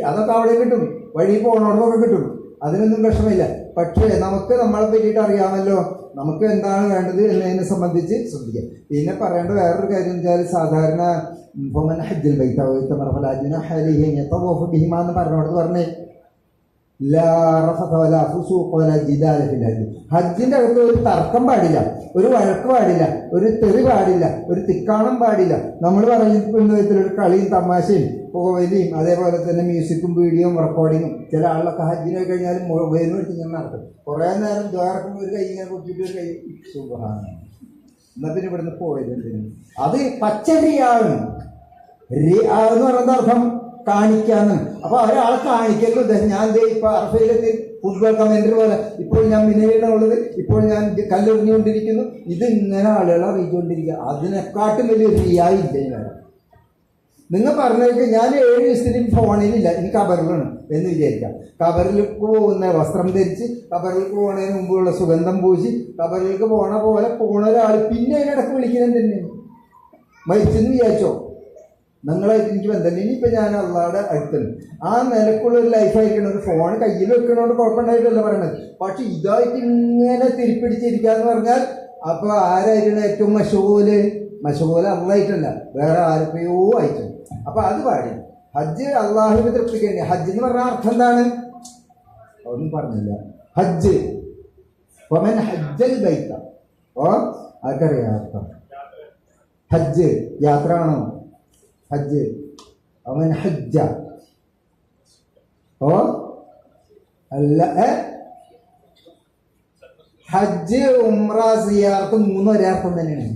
അതൊക്കെ അവിടെ കിട്ടും, വഴി പോകണോടൊക്കെ കിട്ടും, അതിനൊന്നും വിഷമില്ല. പക്ഷേ നമുക്ക് നമ്മളെ പറ്റിയിട്ട് അറിയാമല്ലോ, നമുക്ക് എന്താണ് വേണ്ടത് എന്നതിനെ സംബന്ധിച്ച് ശ്രദ്ധിക്കാം. പിന്നെ പറയേണ്ട വേറൊരു കാര്യം എന്ന് വെച്ചാൽ, സാധാരണ ഹജ്ജൽ ബൈത്ത എന്ന് പറഞ്ഞോടത്ത് പറഞ്ഞേ ഹജ്ജിന്റെ അകത്ത് ഒരു തർക്കം പാടില്ല, ഒരു വഴക്ക് പാടില്ല, ഒരു തെറി പാടില്ല, ഒരു തിക്കാണം പാടില്ല. നമ്മൾ പറയുന്ന വിധത്തിലൊരു കളിയും തമാശയും പുകവലിയും അതേപോലെ തന്നെ മ്യൂസിക്കും വീഡിയോയും റെക്കോർഡിങ്ങും. ചില ആളിലൊക്കെ ഹജ്ജിന് പോയി കഴിഞ്ഞാൽ മൊബൈലിന് വെച്ച് ഇങ്ങനെ നടക്കും. കുറേ നേരം ദ്വാരക്കുമ്പോൾ ഒരു കൈ ഇങ്ങനെ കുട്ടിയിട്ട് ഒരു കൈ സുബ്ഹാനല്ലാഹ്, എന്നാൽ പിന്നെ ഇവിടുന്ന് പോയത് അത് പച്ചരിയാണ്. എന്ന് പറയുന്ന അർത്ഥം കാണിക്കാന്ന്. അപ്പൊ ഒരാളെ കാണിക്കൽ ഉദ്ദേശം, ഞാൻ ഇപ്പൊ അർഫയിലെത്തി ഫുട്ബോൾ കമന്ററി പോലെ ഇപ്പോൾ ഞാൻ മിനയിലുള്ളത്, ഇപ്പോൾ ഞാൻ കല്ലെറിഞ്ഞുകൊണ്ടിരിക്കുന്നു, ഇത് ഇങ്ങനെ ആളുകളെ അറിയിച്ചുകൊണ്ടിരിക്കുക. അതിനെക്കാട്ടും വലിയ റിയായി ഇല്ല. നിങ്ങൾ പറഞ്ഞേക്ക് ഞാൻ 7 ദിവസത്തിനും ഫോണിലില്ല, എനിക്ക് കബറിലാണ് എന്ന് വിചാരിക്കാം. കബറിലേക്ക് പോകുന്ന വസ്ത്രം ധരിച്ച്, കബറിലേക്ക് പോകുന്നതിന് മുമ്പുള്ള സുഗന്ധം പൂശി, കബറിലേക്ക് പോണ പോലെ പോണ ഒരാൾ പിന്നെ അതിനിടക്ക് വിളിക്കുന്നത് തന്നെയാണ്. മരിച്ചെന്ന് വിചാരിച്ചോ, നിങ്ങളായിട്ട് എനിക്ക് ബന്ധമില്ല. ഇനിയിപ്പോൾ ഞാൻ അള്ളാഹുടെ അടുത്തുണ്ട്. ആ നിലക്കുള്ള ഒരു ലൈഫായിരിക്കണം. ഒരു ഫോൺ കയ്യിൽ വെക്കണോണ്ട് കുഴപ്പമുണ്ടായിട്ടല്ല പറയണത്. പക്ഷെ ഇതായിട്ട് ഇങ്ങനെ തിരിപ്പിടിച്ചിരിക്കാന്ന് പറഞ്ഞാൽ അപ്പോൾ ആരായിരിക്കണം ഏറ്റവും മശൂല് അള്ളായിട്ടല്ല, വേറെ ആരൊക്കെയോ ആയിട്ടുണ്ട്. അപ്പൊ അത് പാടില്ല. ഹജ്ജ് അള്ളാഹുവിനെ തൃപ്തിക്കഴിഞ്ഞ ഹജ്ജ് എന്ന് പറഞ്ഞാൽ അർത്ഥം എന്താണ്? ഒന്നും പറഞ്ഞില്ല. ഹജ്ജ് ഹജ്ജൽ ബൈത്ത, ആർക്കറിയാം അർത്ഥം? ഹജ്ജ് യാത്ര ആണോ? ഹജ്ജ് അവൻ ഹജ്ജ അല്ല, ഹജ്ജ് ഉംറ സിയാറത്ത് 3 ഒരേ അർത്ഥം തന്നെയാണ്.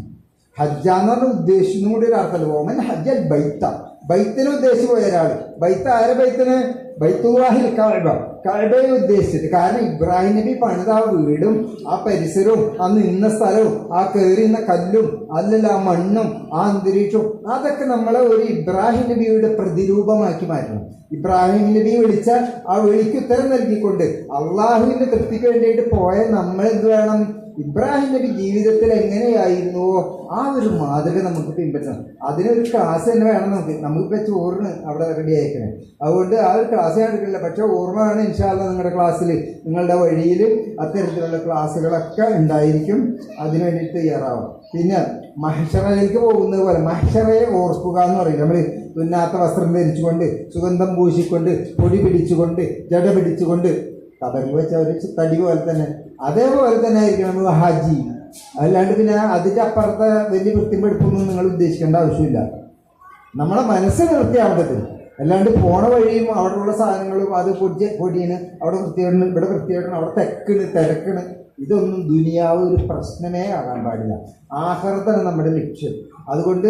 ഹജ്ജാന്ന് പറഞ്ഞ ഉദ്ദേശിച്ചും കൂടി ഒരു അർത്ഥമല്ല. ഓമൻ ഹജ്ജൽ ബൈത്ത, ബൈത്തിനെ ഉദ്ദേശിച്ച് പോയ ഒരാൾ. ബൈത്ത ആരെ ബൈത്തിന്? ബൈത്തുല്ലാഹിൽ കഅബ, കഅബയെ ഉദ്ദേശിച്ചിട്ട്. കാരണം ഇബ്രാഹിം നബി പണിത ആ വീടും ആ പരിസരവും ആ നിന്ന സ്ഥലവും ആ കയറിയുന്ന കല്ലും അല്ലല്ല ആ മണ്ണും ആ അന്തരീക്ഷവും അതൊക്കെ നമ്മളെ ഒരു ഇബ്രാഹിം നബിയുടെ പ്രതിരൂപമാക്കി മാറ്റണം. ഇബ്രാഹിം നബി വിളിച്ച ആ വിളിക്ക് ഉത്തരം നൽകിക്കൊണ്ട് അള്ളാഹുവിന്റെ തൃപ്തിക്ക് വേണ്ടിയിട്ട് പോയ നമ്മൾ എന്ത് വേണം? ഇബ്രാഹിം നബി ജീവിതത്തിൽ എങ്ങനെയായിരുന്നുവോ ആ ഒരു മാതൃക നമുക്ക് പിൻപറ്റണം. അതിനൊരു ക്ലാസ് തന്നെ വേണം നമുക്കിപ്പോൾ ചോറിന് അവിടെ റെഡി ആയിക്കണേ. അതുകൊണ്ട് ആ ഒരു ക്ലാസ് ഞാൻ എടുക്കില്ല. പക്ഷെ ഓർമ്മയാണ് ഇൻഷാ അല്ലാഹ് നിങ്ങളുടെ ക്ലാസ്സിൽ, നിങ്ങളുടെ വഴിയിൽ അത്തരത്തിലുള്ള ക്ലാസ്സുകളൊക്കെ ഉണ്ടായിരിക്കും. അതിനു വേണ്ടിയിട്ട് തയ്യാറാവും. പിന്നെ മഹ്ശറയിലേക്ക് പോകുന്നത് പോലെ മഹ്ശറയെ ഓർക്കുക എന്ന് പറയും. നമ്മൾ തുന്നാത്ത വസ്ത്രം ധരിച്ചുകൊണ്ട്, സുഗന്ധം പൂശിക്കൊണ്ട്, പൊടി പിടിച്ചുകൊണ്ട്, ജട പിടിച്ചുകൊണ്ട്, കബറിൽ വെച്ച ഒരു തടി പോലെ തന്നെ, അതേപോലെ തന്നെ ആയിരിക്കണം ഹാജി. അല്ലാണ്ട് പിന്നെ അതിൻ്റെ അപ്പുറത്തെ വലിയ വൃത്തിപ്പെടുപ്പൊന്നും നിങ്ങൾ ഉദ്ദേശിക്കേണ്ട ആവശ്യമില്ല. നമ്മളെ മനസ്സ് വൃത്തിയാവേണ്ടത്. അല്ലാണ്ട് പോണ വഴിയും അവിടെയുള്ള സാധനങ്ങളും അത് പൊടിയാണ്, അവിടെ വൃത്തിയാടണം, ഇവിടെ വൃത്തിയാടണം, അവിടെ തിരക്കണ്, ഇതൊന്നും ദുനിയാവ് ഒരു പ്രശ്നമേ ആകാൻ പാടില്ല. ആഖിറത്താണ് നമ്മുടെ ലക്ഷ്യം. അതുകൊണ്ട്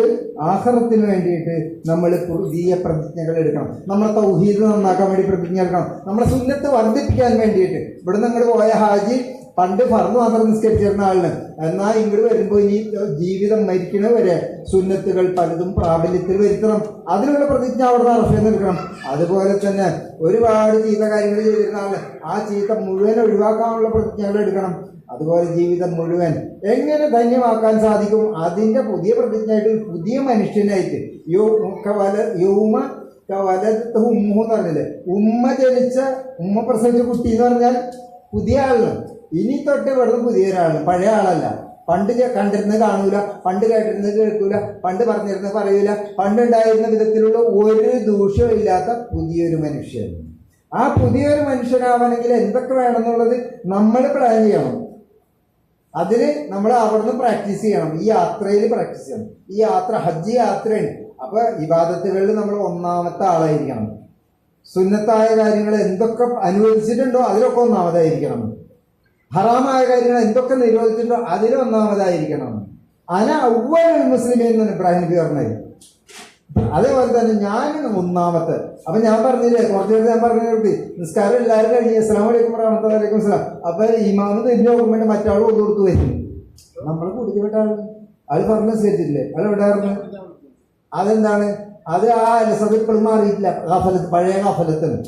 ആഖിറത്തിന് വേണ്ടിയിട്ട് നമ്മൾ പുതിയ പ്രതിജ്ഞകൾ എടുക്കണം. നമ്മളെ തൗഹീദ് നന്നാക്കാൻ വേണ്ടി പ്രതിജ്ഞ എടുക്കണം. നമ്മളെ സുന്നത്ത് വർദ്ധിപ്പിക്കാൻ വേണ്ടിയിട്ട്. ഇവിടെ നമ്മൾ പോയ ഹാജി പണ്ട് ഫർദ് മാത്രം നിസ്കരിച്ചിരുന്ന ആളിന്, എന്നാൽ ഇങ്ങോട്ട് വരുമ്പോൾ ഇനി ജീവിതം മരിക്കണ വരെ സുന്നത്തുകൾ പലതും പ്രാബല്യത്തിൽ വരുത്തണം. അതിനുള്ള പ്രതിജ്ഞ അവിടെ അറഫയിൽ എടുക്കണം. അതുപോലെ തന്നെ ഒരുപാട് ചീത്ത കാര്യങ്ങൾ ചെയ്തിരുന്ന ആള് ആ ചീത്ത മുഴുവൻ ഒഴിവാക്കാനുള്ള പ്രതിജ്ഞകൾ എടുക്കണം. അതുപോലെ ജീവിതം മുഴുവൻ എങ്ങനെ ധന്യമാക്കാൻ സാധിക്കും അതിൻ്റെ പുതിയ പ്രതിജ്ഞയായിട്ട് പുതിയ മനുഷ്യനായിട്ട് ഉമ്മ എന്ന് പറഞ്ഞില്ലേ, ഉമ്മ ജനിച്ച ഉമ്മ പ്രസവിച്ച കുട്ടി എന്ന് പറഞ്ഞാൽ പുതിയ ആളാണ്. ഇനി തൊട്ട് ഇവിടുന്ന് പുതിയ ഒരാളാണ്, പഴയ ആളല്ല. പണ്ട് കണ്ടിരുന്നത് കാണൂല, പണ്ട് കേട്ടിരുന്നത് കേൾക്കൂല, പണ്ട് പറഞ്ഞിരുന്നത് പറയൂല, പണ്ടുണ്ടായിരുന്ന വിധത്തിലുള്ള ഒരു ദൂഷ്യവും ഇല്ലാത്ത പുതിയൊരു മനുഷ്യൻ. ആ പുതിയൊരു മനുഷ്യനാവണമെങ്കിൽ എന്തൊക്കെ വേണമെന്നുള്ളത് നമ്മൾ പ്ലാൻ ചെയ്യണം. അതിന് നമ്മൾ അവിടുന്ന് പ്രാക്ടീസ് ചെയ്യണം. ഈ യാത്രയിൽ പ്രാക്ടീസ് ചെയ്യണം. ഈ യാത്ര ഹജ്ജ് യാത്രയാണ്. അപ്പൊ ഇബാദത്തുകളിൽ നമ്മൾ ഒന്നാമത്തെ ആളായിരിക്കണം. സുന്നത്തായ കാര്യങ്ങൾ എന്തൊക്കെ അനുവദിച്ചിട്ടുണ്ടോ അതിലൊക്കെ ഒന്നാമതായിരിക്കണം. ഹറാമായ കാര്യങ്ങൾ എന്തൊക്കെ നിരോധിച്ചിട്ടുണ്ടോ അതിലൊന്നാമതായിരിക്കണം. അന അവ്വലുൽ മുസ്ലിമീൻ എന്നാണ് ഇബ്രാഹിം നബി പറഞ്ഞത്. അതേപോലെ തന്നെ ഞാനാണ് ഒന്നാമത്തെ. അപ്പൊ ഞാൻ പറഞ്ഞില്ലേ കുറച്ചു നേരത്തെ ഞാൻ പറഞ്ഞ നിസ്കാരം എല്ലാവരും കഴിഞ്ഞ് അസ്സലാമു അലൈക്കും വറഹ്മത്തുള്ളാഹി വലൈക്കും സലാം. അപ്പൊ ഇമാമ് തിരിഞ്ഞു നോക്കുമ്പോൾ മറ്റാൾ ഒതു കൊടുത്തു വരുന്നു. നമ്മൾ കുടിക്കപ്പെട്ട ആള് പറഞ്ഞനുസരിച്ചില്ലേ അത് എവിടെയായിരുന്നു? അതെന്താണ്? അത് ആ അലസത ഇപ്പോഴും മാറിയിട്ടില്ല. ഗഫലത്ത്, പഴയ ഗഫലത്താണ്.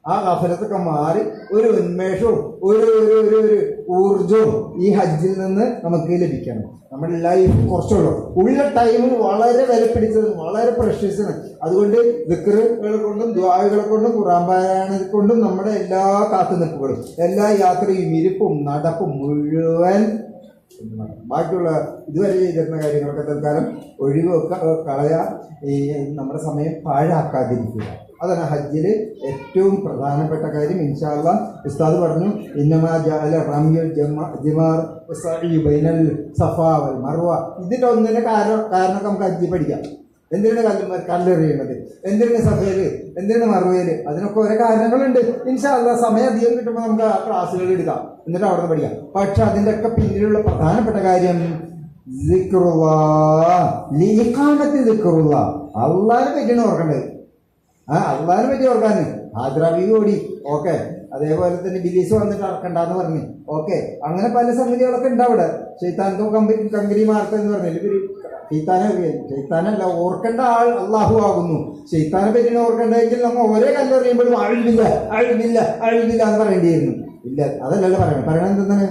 ആ ഗഫലത്തൊക്കെ മാറി ഒരു ഉന്മേഷവും ഒരു ഒരു ഒരു ഊർജവും ഈ ഹജ്ജിൽ നിന്ന് നമുക്ക് ലഭിക്കണം. നമ്മുടെ ലൈഫ് കുറച്ചുള്ളൂ, ഉള്ള ടൈം വളരെ വിലപിടിച്ചത്, വളരെ പ്രഷ്യസാണ്. അതുകൊണ്ട് ദിക്റുകളെ കൊണ്ടും ദുആകളെ കൊണ്ടും ഖുർആൻ പാരായണത്തെ കൊണ്ടും നമ്മുടെ എല്ലാ കാത്തുനിൽപ്പുകളും, എല്ലാ യാത്രയും ഇരിപ്പും നടപ്പും മുഴുവൻ ബാക്കിയുള്ള ഇതുവരെ ചെയ്തിരുന്ന കാര്യങ്ങളൊക്കെ തൽക്കാലം ഒഴിവൊക്കെ കളയാ, നമ്മുടെ സമയം പാഴാക്കാതിരിക്കുക. അതാണ് ഹജ്ജിൽ ഏറ്റവും പ്രധാനപ്പെട്ട കാര്യം. ഇൻഷാ അല്ലാഹ് ഉസ്താദ് പറഞ്ഞു, ഇന്നമാ ജഅല റമിയുൽ ജിമാർ വസഈ ബൈനൽ സഫാ വൽ മർവ. ഇതിന്റെ ഒന്നിന്റെ കാരണം നമുക്ക് ഹജ്ജ് പഠിക്കാം. എന്തിനാണ് കല്ലെറിയുന്നത്, എന്തിനാണ് സഫയില്, എന്തിനാണ് മറുവയില്, അതിനൊക്കെ ഓരോ കാരണങ്ങളുണ്ട്. ഇൻഷാ അല്ലാഹ് സമയം അധികം കിട്ടുമ്പോൾ നമുക്ക് ആ ക്ലാസ്സുകൾ എടുക്കാം, എന്നിട്ട് അവിടെ നിന്ന് പഠിക്കാം. പക്ഷെ അതിൻ്റെ ഒക്കെ പിന്നിലുള്ള പ്രധാനപ്പെട്ട കാര്യം അള്ളാഹിനെ പറ്റിയാണ് ഓർക്കേണ്ടത്. അള്ളാഹിനെ പറ്റി ഓർക്കാൻ ഹാദ്രാബി ഓടി, ഓക്കെ. അതേപോലെ തന്നെ ബിലീസ് വന്നിട്ട് അറക്കണ്ടെന്ന് പറഞ്ഞു, ഓക്കെ. അങ്ങനെ പല സംഗതികളൊക്കെ ഉണ്ട് അവിടെ. ശൈത്താനത്തോ കങ്കരി മാർക്കെന്ന് പറഞ്ഞില്ല, ശൈത്താനല്ല, ഓർക്കേണ്ട ആൾ അള്ളാഹു ആകുന്നു. ശൈത്താനെ പറ്റി ഓർക്കേണ്ടതെങ്കിൽ നമ്മൾ ഓരോ കല്ലെറിയുമ്പോഴും അഴിവില്ല അഴിവില്ല അഴിവില്ല എന്ന് പറയേണ്ടിയിരുന്നു. ഇല്ല, അതല്ലല്ലോ പറയണത് എന്താണ്?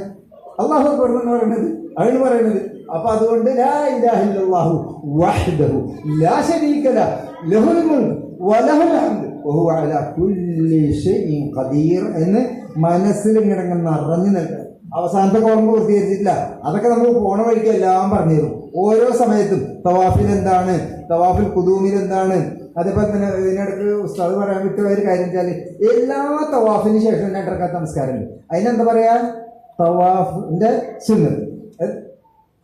അള്ളാഹു എന്ന് പറയുന്നത് അഴിവ് പറയുന്നത്. അപ്പൊ അതുകൊണ്ട് ലാ ഇലാഹ ഇല്ലല്ലാഹു വഹ്ദഹു ലാ ശരീക ലഹു ലഹുൽ മുൽക്ക് വലഹുൽ ഹംദ് വഹുവ അലാ കുല്ലി ഷൈഇൻ ഖദീർ എന്ന് മനസ്സിൽ ഇങ്ങനെ നിറഞ്ഞു നിൽക്കണം. അവസാനത്തെ കോളം പൂർത്തീകരിച്ചിട്ടില്ല, അതൊക്കെ നമുക്ക് പോണ വഴിക്ക് എല്ലാം പറഞ്ഞു തരും. ഓരോ സമയത്തും തവാഫിൽ എന്താണ്, തവാഫിൽ ഖുദൂമിൽ എന്താണ്. അതേപോലെ തന്നെ ഇതിനിടയ്ക്ക് ഉസ്താദ് പറയാൻ വിട്ടുപോയ ഒരു കാര്യം വെച്ചാൽ എല്ലാ തവാഫിന് ശേഷം 2 റക്അത്ത് നമസ്കാരമുണ്ട്. അതിനെന്താ പറയാ? തവാഫിന്റെ സുന്നത്ത്.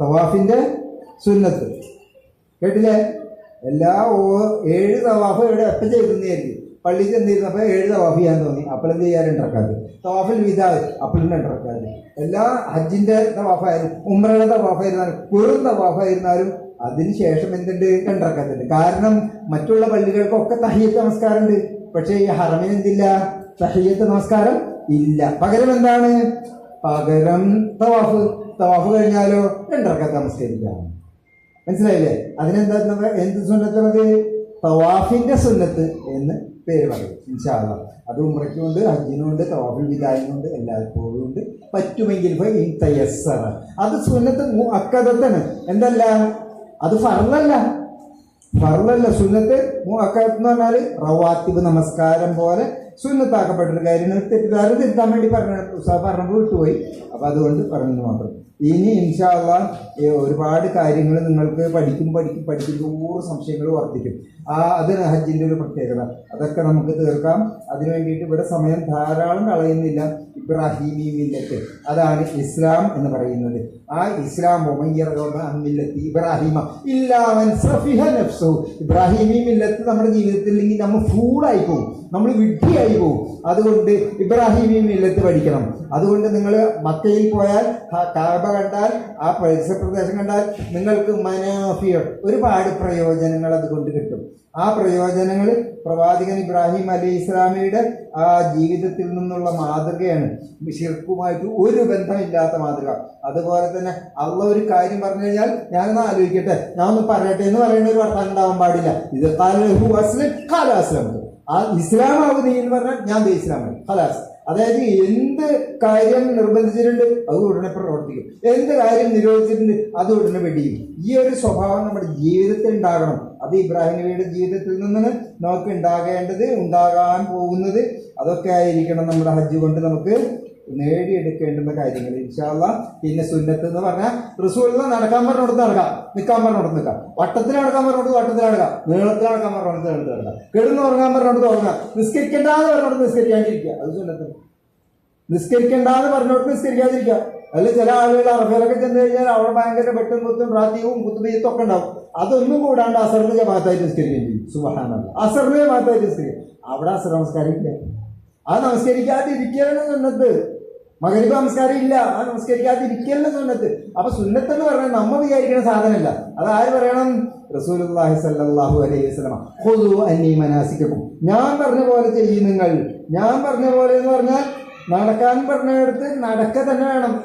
തവാഫിന്റെ സുന്നത്ത് കേട്ടില്ലേ? എല്ലാ 7 തവാഫ് ഇവിടെ എപ്പം ചെയ്തെന്നായിരിക്കും. പള്ളിയിൽ ചെന്നിരുന്നപ്പോൾ 7 തവാഫ് ചെയ്യാൻ തോന്നി, അപ്പോഴെന്ത് ചെയ്യാൻ 2 റക്അത്ത്. തവാഫിൽ വിദാ അപ്പോഴും 2 റക്അത്ത്. എല്ലാ ഹജ്ജിന്റെ തവാഫായാലും ഉംറയുടെ തവാഫായിരുന്നാലും വെറും തവാഫായിരുന്നാലും അതിനുശേഷം എന്തുണ്ട്? 2 റക്അത്തുണ്ട്. കാരണം മറ്റുള്ള പള്ളികൾക്കൊക്കെ തഹിയ്യത്ത് നമസ്കാരമുണ്ട്, പക്ഷേ ഈ ഹറമിന് എന്തില്ല? തഹിയ്യത്ത് നമസ്കാരം ഇല്ല. പകരം എന്താണ്? പകരം തവാഫ്. തവാഫ് കഴിഞ്ഞാലോ 2 റക്അത്ത് നമസ്കരിക്കാം. മനസ്സിലായില്ലേ? അതിനെന്താ എന്ത് സുന്നത്തുള്ളത്? തവാഫിന്റെ സുന്നത്ത് എന്ന് പേര് പറയും. ഇൻഷാ അല്ലാഹ് അത് ഉംറയ്ക്കുമുണ്ട്, ഹജ്ജിനുമുണ്ട്, തവാഫുൽ വിദായിനുമുണ്ട്, എല്ലായ്പ്പോഴും ഉണ്ട്. പറ്റുമെങ്കിൽ അത് സുന്നത്ത് മുഅക്കദത്താണ്. എന്തല്ല? അത് ഫർളല്ല. ഫർളല്ല, സുന്നത്ത് മുഅക്കദത്ത് എന്ന് പറഞ്ഞാൽ റവാത്തിബ് നമസ്കാരം പോലെ സുന്നത്താക്കപ്പെട്ടൊരു കാര്യമാണ്. തെറ്റുകാരൻ തിരുത്താൻ വേണ്ടി പറഞ്ഞപ്പോൾ വിട്ടുപോയി. അപ്പം അതുകൊണ്ട് പറഞ്ഞത് മാത്രം. ഇനി ഇൻഷാ അല്ലാഹ് ഒരുപാട് കാര്യങ്ങൾ നിങ്ങൾക്ക് പഠിക്കും 100 സംശയങ്ങൾ വർദ്ധിക്കും. അത് ഹജ്ജിൻ്റെ ഒരു പ്രത്യേകത. അതൊക്കെ നമുക്ക് തീർക്കാം. അതിനു വേണ്ടിയിട്ട് ഇവിടെ സമയം ധാരാളം കളയുന്നില്ല. ഇബ്രാഹിമി മില്ലത്ത്, അതാണ് ഇസ്ലാം എന്ന് പറയുന്നത്. ആ ഇസ്ലാം ഇബ്രാഹിമ ഇല്ലാമൻ സഫിഹ നഫ്സുഹു. ഇബ്രാഹിമി മില്ലത്ത് നമ്മുടെ ജീവിതത്തിൽ ഇല്ലെങ്കിൽ നമ്മൾ ഫൂളായി പോകും, നമ്മൾ വിഡ്ഢിയായി പോകും. അതുകൊണ്ട് ഇബ്രാഹിമി മില്ലത്ത് പഠിക്കണം. അതുകൊണ്ട് നിങ്ങൾ മക്കയിൽ പോയാൽ കാബ കണ്ടാൽ, ആ പരിസര പ്രദേശം കണ്ടാൽ നിങ്ങൾക്ക് മനാഫിയ ഒരുപാട് പ്രയോജനങ്ങൾ അതുകൊണ്ട് കിട്ടും. ആ പ്രയോജനങ്ങൾ പ്രവാചകൻ ഇബ്രാഹിം അലൈഹി ഇസ്ലാമിയുടെ ആ ജീവിതത്തിൽ നിന്നുള്ള മാതൃകയാണ്. ശിർക്കുമായിട്ട് ഒരു ബന്ധമില്ലാത്ത മാതൃക. അതുപോലെ തന്നെ അള്ളാഹ് ഒരു കാര്യം പറഞ്ഞു കഴിഞ്ഞാൽ ഞാനൊന്ന് ആലോചിക്കട്ടെ, ഞാൻ ഒന്ന് പറയട്ടെ എന്ന് പറയുന്ന ഒരു വർത്താനം ഉണ്ടാവാൻ പാടില്ല. ഇത് അസ്ലം, ആ ഇസ്ലാമാവ് നീ എന്ന് പറഞ്ഞാൽ ഞാൻ ഇസ്ലാമായി ഖലാസ്. അതായത് എന്ത് കാര്യം നിർബന്ധിച്ചിട്ടുണ്ട് അത് ഉടനെ പ്രവർത്തിക്കും, എന്ത് കാര്യം നിരോധിച്ചിട്ടുണ്ട് അത് ഉടനെ വെടിയും. ഈ ഒരു സ്വഭാവം നമ്മുടെ ജീവിതത്തിൽ ഉണ്ടാകണം. അത് ഇബ്രാഹിം നബിയുടെ ജീവിതത്തിൽ നിന്നാണ് നമുക്ക് ഉണ്ടാകാൻ പോകുന്നത്. അതൊക്കെ ആയിരിക്കണം നമ്മുടെ ഹജ്ജ് കൊണ്ട് നമുക്ക് നേടിയെടുക്കേണ്ടുന്ന കാര്യങ്ങൾ ഇൻഷാ അല്ലാഹ്. പിന്നെ സുന്നത്ത് എന്ന് പറഞ്ഞാൽ റസൂലുള്ളാഹി നടക്കാൻ പറഞ്ഞിടത്ത് നടക്കാം, നിൽക്കാൻ പറഞ്ഞിടത്ത് നിൽക്കാം, വട്ടത്തിൽ നടക്കാൻ പറഞ്ഞിടത്ത് വട്ടത്തിൽ നടക്കാം, നീളത്തിൽ നടക്കാൻ പറഞ്ഞിടത്ത് നീളത്തിൽ നടക്കാം, കിടന്ന് ഉറങ്ങാൻ പറഞ്ഞിടത്ത് ഉറങ്ങാം, നിസ്കരിക്കേണ്ടാന്ന് പറഞ്ഞിടത്ത് നിസ്കരിക്കാണ്ടിരിക്കുക, അത് സുന്നത്ത്. നിസ്കരിക്കേണ്ടാന്ന് പറഞ്ഞിടത്ത് നിസ്കരിക്കാതിരിക്കുക. അതിൽ ചില ആളുകൾ അറഫയിലൊക്കെ ചെന്ന് കഴിഞ്ഞാൽ അവിടെ ഭയങ്കര വെട്ടും കുത്തും റാത്തീവും കുത്തുബീയത്തും ഒക്കെ ഉണ്ടാവും. അതൊന്നും കൂടാണ്ട് അസറിന് ജമാഅത്തായിട്ട് നിസ്കരിക്കുകയും ചെയ്യും. സുബ്ഹാനല്ലാഹ്, അസറിന് ജമാഅത്തായിട്ട് നിസ്കരിക്കും. അവിടെ അസർ നമസ്കാരം ഇല്ല. ആ നമസ്കരിക്കാതിരിക്കുകയാണ് സുന്നത്ത്. മഗ്‌രിബ് നമസ്കാരം ഇല്ല, ആ നമസ്കരിക്കാതിരിക്കല്ല സുന്നത്ത്. അപ്പൊ സുന്നത്ത് എന്ന് പറഞ്ഞാൽ നമ്മ വിചാരിക്കുന്ന സാധനമല്ല. അത് ആര് പറയണം? റസൂലുള്ളാഹി സ്വല്ലല്ലാഹു അലൈഹി വസല്ലം. ഖുദൂ അന്നീ മനാസികക്കും, ഞാൻ പറഞ്ഞ പോലെ ചെയ്യും നിങ്ങൾ. ഞാൻ പറഞ്ഞ പോലെ എന്ന് പറഞ്ഞാൽ നടക്കാൻ പറഞ്ഞെടുത്ത് നടക്ക തന്നെ വേണം.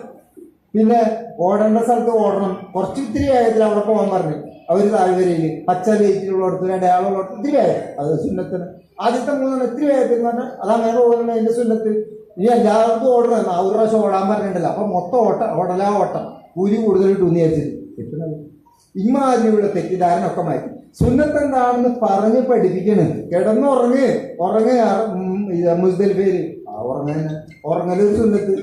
പിന്നെ ഓടേണ്ട സ്ഥലത്ത് ഓടണം. കുറച്ച് ഇത്തിരി വേഗത്തിൽ അവിടെ പോകാൻ പറഞ്ഞു അവർ താഴ്വരയിൽ പച്ച വെയിറ്റിലുള്ളടത്ത് അടയാളമുള്ളടത്ത് ഇത്തിരി വേഗം, അത് സുന്നത്തിന്. ആദ്യത്തെ 3 ഇത്തിരി വേഗത്തിൽ എന്ന് പറഞ്ഞാൽ അതങ്ങനെ ഓടണം, അതിന്റെ സുന്നത്ത്. ഇനി എല്ലാവർക്കും ഓടണം, 1 പ്രാവശ്യം ഓടാൻ പറഞ്ഞിട്ടില്ല. അപ്പൊ മൊത്തം ഓടലാ ഓട്ടം, കൂലി കൂടുതൽ കിട്ടുമെന്ന് വിചാരിച്ചിട്ട് കിട്ടുന്നത്. ഇമാതിരിയുള്ള തെറ്റിദ്ധാരണ ഒക്കെ മാറ്റി സുന്നത്ത് എന്താണെന്ന് പറഞ്ഞ് പഠിപ്പിക്കണ്. കിടന്നുറങ്ങ് മുസ്ദലിഫയില് ഉറങ്ങലൊരു സുന്നത്ത്.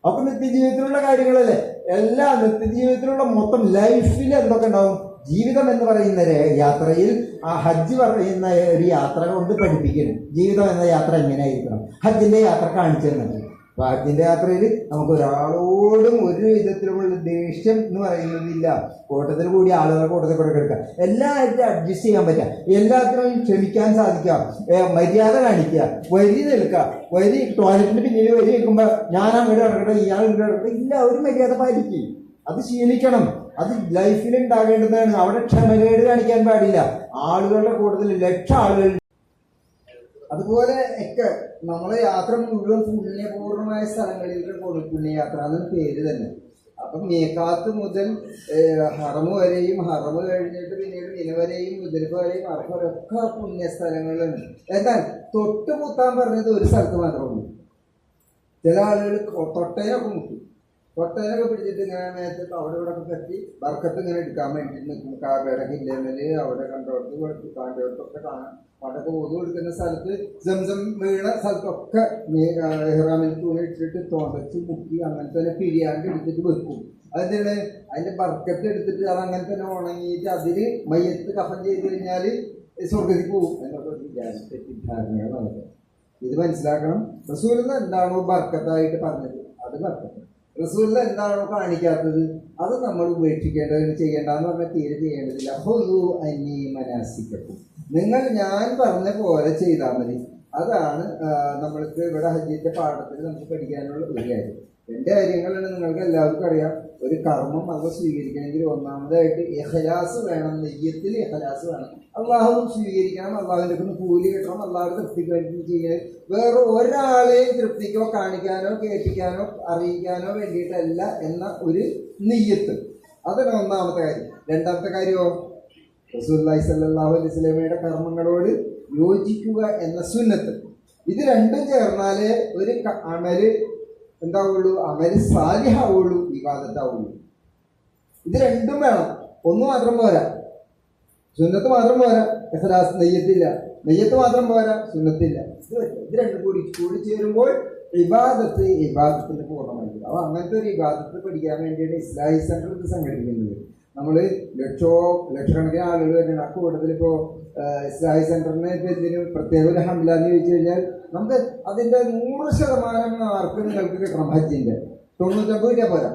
അപ്പൊ നിത്യജീവിതത്തിലുള്ള കാര്യങ്ങളല്ലേ, എല്ലാ നിത്യജീവിതത്തിലുള്ള മൊത്തം ലൈഫിൽ എന്തൊക്കെ ഉണ്ടാവും. ജീവിതം എന്ന് പറയുന്ന യാത്രയിൽ ആ ഹജ്ജ് പറയുന്ന ഒരു യാത്ര കൊണ്ട് പഠിപ്പിക്കണം. ജീവിതം എന്ന യാത്ര എങ്ങനെയായിരിക്കണം, ഹജ്ജിന്റെ യാത്ര കാണിച്ചു തരുന്നുണ്ട്. അപ്പൊ ഹജ്ജിന്റെ യാത്രയിൽ നമുക്ക് ഒരാളോടും ഒരു വിധത്തിലുള്ള ദേഷ്യം എന്ന് പറയുന്നതില്ല. കൂട്ടത്തിൽ കൂടി ആളുകളെ കൂട്ടത്തിൽ കൂടെ കിടക്കുക, എല്ലാവരും അഡ്ജസ്റ്റ് ചെയ്യാൻ പറ്റുക, എല്ലാത്തിനും ക്ഷമിക്കാൻ സാധിക്കുക, മര്യാദ കാണിക്കുക, വരി നിൽക്കുക. വരി ടോയ്ലറ്റിന്റെ പിന്നിൽ വരി നിൽക്കുമ്പോൾ ഞാൻ അങ്ങോട്ട് കിടക്കട്ടെ ഇയാൾ ഇങ്ങോട്ട് കിടക്കട്ടെ, ഇല്ല, ഒരു മര്യാദ പാലിക്കും. അത് ശീലിക്കണം, അത് ലൈഫിൽ ഉണ്ടാകേണ്ടതാണ്. അവിടെ ക്ഷമകേട് കാണിക്കാൻ പാടില്ല. ആളുകളുടെ കൂട്ടത്തിൽ ലക്ഷം ആളുകൾ. അതുപോലെ ഒക്കെ നമ്മളെ യാത്ര മുഴുവൻ പുണ്യപൂർണമായ സ്ഥലങ്ങളിലേക്ക് പോകും. പുണ്യയാത്ര അതൊരു പേര് തന്നെ. അപ്പം മീഖാത്ത് മുതൽ ഹറമ് വരെയും, ഹറമ് കഴിഞ്ഞിട്ട് പിന്നീട് മിന വരെയും, മുദലിഫ വരെയും, അറഫ വരെയൊക്കെ പുണ്യസ്ഥലങ്ങളാണ്. എന്നാൽ തൊട്ടുമുത്താൻ പറഞ്ഞത് ഒരു സ്ഥലത്ത് മാത്രമേ ഉള്ളൂ. ചില ആളുകൾ തൊട്ടേനൊക്കെ മുട്ടും. തൊട്ടേനൊക്കെ പിടിച്ചിട്ട് ഇങ്ങനെ മേത്തിട്ട് അവിടെ ഇവിടെ ഒക്കെ കത്തി ബർക്കത്ത് ഇങ്ങനെ എടുക്കാൻ വേണ്ടി നിൽക്കും. കാബയുടെ ഹില്ലേമല് അവിടെ കണ്ടോടത്ത് കാണ്ടോടത്തൊക്കെ കാണാം. പണ്ടൊക്കെ ഒതു എടുക്കുന്ന സ്ഥലത്ത് സംസം വീണ സ്ഥലത്തൊക്കെ ഇഹ്റാമിൽ തൂണി ഇട്ടിട്ട് തുടച്ച് മുക്കി അങ്ങനെ തന്നെ പിരിയാണ്ട് എടുത്തിട്ട് വെക്കും. അതെന്താണ്? അതിന്റെ ബർക്കത്ത് എടുത്തിട്ട് അത് അങ്ങനെ തന്നെ ഉണങ്ങിയിട്ട് അതിൽ മയ്യത്ത് കഫൻ ചെയ്ത് കഴിഞ്ഞാൽ സ്വർഗത്തിൽ പോകും എന്നൊക്കെ തെറ്റിദ്ധാരണകളാണ്. ഇത് മനസ്സിലാക്കണം. റസൂൽ എന്താണോ ബർക്കത്തായിട്ട് പറഞ്ഞത് അത് ബർക്കത്ത്. റസൂൽ എന്താണോ കാണിക്കാത്തത് അത് നമ്മൾ ഉപേക്ഷിക്കേണ്ടത്, ചെയ്യേണ്ടെന്ന് പറഞ്ഞാൽ തീരെ ചെയ്യേണ്ടതില്ല. ഹുദൂ അന്നീ മനാസികക്കും, നിങ്ങൾ ഞാൻ പറഞ്ഞ പോലെ ചെയ്താൽ മതി. അതാണ് നമ്മൾക്ക് ഇവിടെ ഹജ്ജിന്റെ പാഠത്തിൽ നമുക്ക് പഠിക്കാനുള്ള ഒരു കാര്യം. 2 കാര്യങ്ങളാണ് നിങ്ങൾക്ക് എല്ലാവർക്കും അറിയാം. ഒരു കർമ്മം അത് സ്വീകരിക്കണമെങ്കിൽ ഒന്നാമതായിട്ട് ഇഖ്ലാസ് വേണം, നെയ്യത്തിൽ ഇഖ്ലാസ് വേണം. അള്ളാഹു സ്വീകരിക്കണം, അള്ളാഹുവിൻ്റെ ഒന്ന് കൂലി കിട്ടണം, അള്ളാഹുവിന്റെ തൃപ്തിക്ക് വേണ്ടി ചെയ്യണം. വേറെ ഒരാളെയും തൃപ്തിക്കോ കാണിക്കാനോ കേൾപ്പിക്കാനോ അറിയിക്കാനോ വേണ്ടിയിട്ടല്ല എന്ന ഒരു നെയ്യത്ത്. അതാണ് ഒന്നാമത്തെ കാര്യം. രണ്ടാമത്തെ കാര്യമോ റസൂലുള്ളാഹി സ്വല്ലല്ലാഹു അലൈഹി വസല്ലമയുടെ കർമ്മങ്ങളോട് യോജിക്കുക എന്ന സുന്നത്ത്. ഇത് രണ്ടും ചേർന്നാലേ ഒരു അമല് എന്താവുള്ളൂ, അമല് സാലിഹാവുള്ളൂ, ഇബാദത്താവുള്ളൂ. ഇത് രണ്ടും വേണം. ഒന്ന് മാത്രം പോരാ, സുന്നത്ത് മാത്രം പോരാ, ഇഖ്ലാസ് നെയ്യത്തില്ല, നെയ്യത്ത് മാത്രം പോരാ, സുന്നത്തില്ല. ഇത് രണ്ടും കൂടി ചേരുമ്പോൾ ഇബാദത്തിന്റെ പൂർണ്ണമായിരിക്കും. അപ്പോൾ അങ്ങനത്തെ ഒരു ഇബാദത്ത് പഠിക്കാൻ വേണ്ടിയാണ് ഇസ്ലാഹി സെന്റർ ഇത് സംഘടിപ്പിക്കുന്നത്. നമ്മൾ ലക്ഷക്കണക്കിന് ആളുകൾ വരുന്നുണ്ട്. ആ കൂടുതൽ ഇപ്പോൾ ഇസ്ലാഹി സെന്ററിന് ഇപ്പോൾ എന്തിനും പ്രത്യേക ഒരു ഹംല എന്ന് ചോദിച്ചു കഴിഞ്ഞാൽ നമുക്ക് അതിൻ്റെ 100% മാർക്ക് നിങ്ങൾക്ക് കിട്ടണം. ഹജ്ജിൻ്റെ 99 രൂപ പോരാ,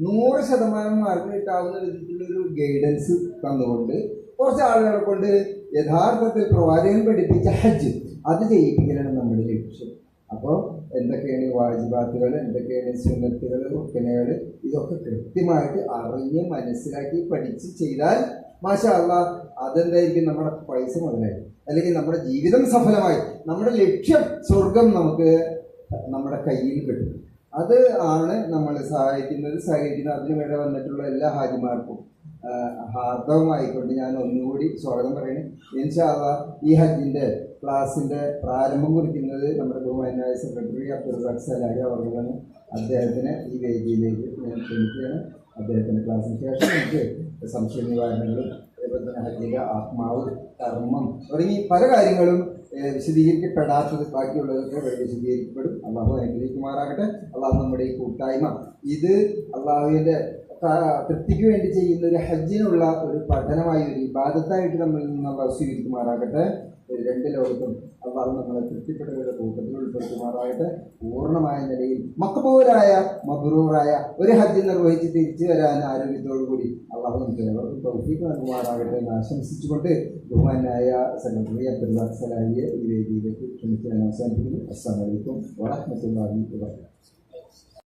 100% മാർക്ക് കിട്ടാവുന്ന വിധത്തിലൊരു ഗൈഡൻസ് തന്നുകൊണ്ട് കുറച്ച് ആളുകളെ കൊണ്ട് യഥാർത്ഥത്തിൽ പ്രവാചകൻ പഠിപ്പിച്ച ഹജ്ജ് അത് ചെയ്യിപ്പിക്കലാണ് നമ്മുടെ ലക്ഷ്യം. അപ്പോൾ എന്തൊക്കെയാണ് വാജിബാത്തുകൾ, എന്തൊക്കെയാണ് സുന്നത്തുകൾ, റുക്നുകൾ, ഇതൊക്കെ കൃത്യമായിട്ട് അറിഞ്ഞ് മനസ്സിലാക്കി പഠിച്ച് ചെയ്താൽ മാഷാ അല്ലാഹ് അതെന്തായിരിക്കും, നമ്മുടെ പൈസ മുതലായി, അല്ലെങ്കിൽ നമ്മുടെ ജീവിതം സഫലമായി, നമ്മുടെ ലക്ഷ്യം സ്വർഗം നമുക്ക് നമ്മുടെ കയ്യിൽ കിട്ടും. അത് ആണ് നമ്മൾ സഹകരിക്കുന്നത്. അതിന് വേണ്ടി വന്നിട്ടുള്ള എല്ലാ ഹാജിമാർക്കും ഹാർദവമായിക്കൊണ്ട് ഞാൻ ഒന്നുകൂടി സ്വാഗതം പറയുന്നു. ഇൻഷാ അല്ലാഹ് ഈ ഹജ്ജിൻ്റെ ക്ലാസിൻ്റെ പ്രാരംഭം കുറിക്കുന്നത് നമ്മുടെ ബഹുമാന്യനായ സെക്രട്ടറി അബ്ദുൾ റസാഖ് സലാഹി അവർകളാണ്. അദ്ദേഹത്തിന് ഈ വേദിയിലേക്ക് ഞാൻ ക്ഷണിക്കുകയാണ്. അദ്ദേഹത്തിൻ്റെ ക്ലാസ്സിന് ശേഷം എനിക്ക് സംശയ നിവാരണങ്ങളും അതേപോലെ തന്നെ ഹജ്ജിൻ്റെ ആത്മാവ്, കർമ്മം തുടങ്ങി പല കാര്യങ്ങളും വിശദീകരിക്കപ്പെടാത്തത് ബാക്കിയുള്ളതൊക്കെ വിശദീകരിക്കപ്പെടും. അള്ളാഹു അനുഗ്രഹിക്കുമാറാകട്ടെ. അള്ളാഹു നമ്മുടെ ഈ കൂട്ടായ്മ ഇത് അള്ളാഹുവിൻ്റെ തൃപ്തിക്ക് വേണ്ടി ചെയ്യുന്ന ഒരു ഹജ്ജിനുള്ള ഒരു പഠനമായി, ഒരു ഇബാദത്തായിട്ട് നമ്മളിൽ നിന്ന് അള്ളാഹു സ്വീകരിക്കുമാറാകട്ടെ. 2 ലോകത്തും അള്ളാഹു നമ്മളെ തൃപ്തിപ്പെട്ടവരുടെ കൂട്ടത്തിൽ ഉൾപ്പെടുത്തുമാറാകട്ടെ. പൂർണ്ണമായ നിലയിൽ മഖ്ബൂലായ മബ്റൂറായ ഒരു ഹജ്ജ് നിർവഹിച്ച് തിരിച്ചു വരാൻ ആരോഗ്യത്തോടുകൂടി അള്ളാഹു നമുക്ക് ഏവർക്കും തൗഫീഖ് നൽകുമാറാകട്ടെ എന്ന് ആശംസിച്ചുകൊണ്ട് ബഹുമാനായ സെക്രട്ടറി അബ്ദുൾ റസാഖ് സലാഹിയെ ഈ വേദിയിലേക്ക് ക്ഷണിച്ച് ഞാൻ അവസാനിപ്പിക്കുന്നു. അസ്സലാമു അലൈക്കും വറഹ്മത്തുള്ളാഹി വബറകാതുഹു.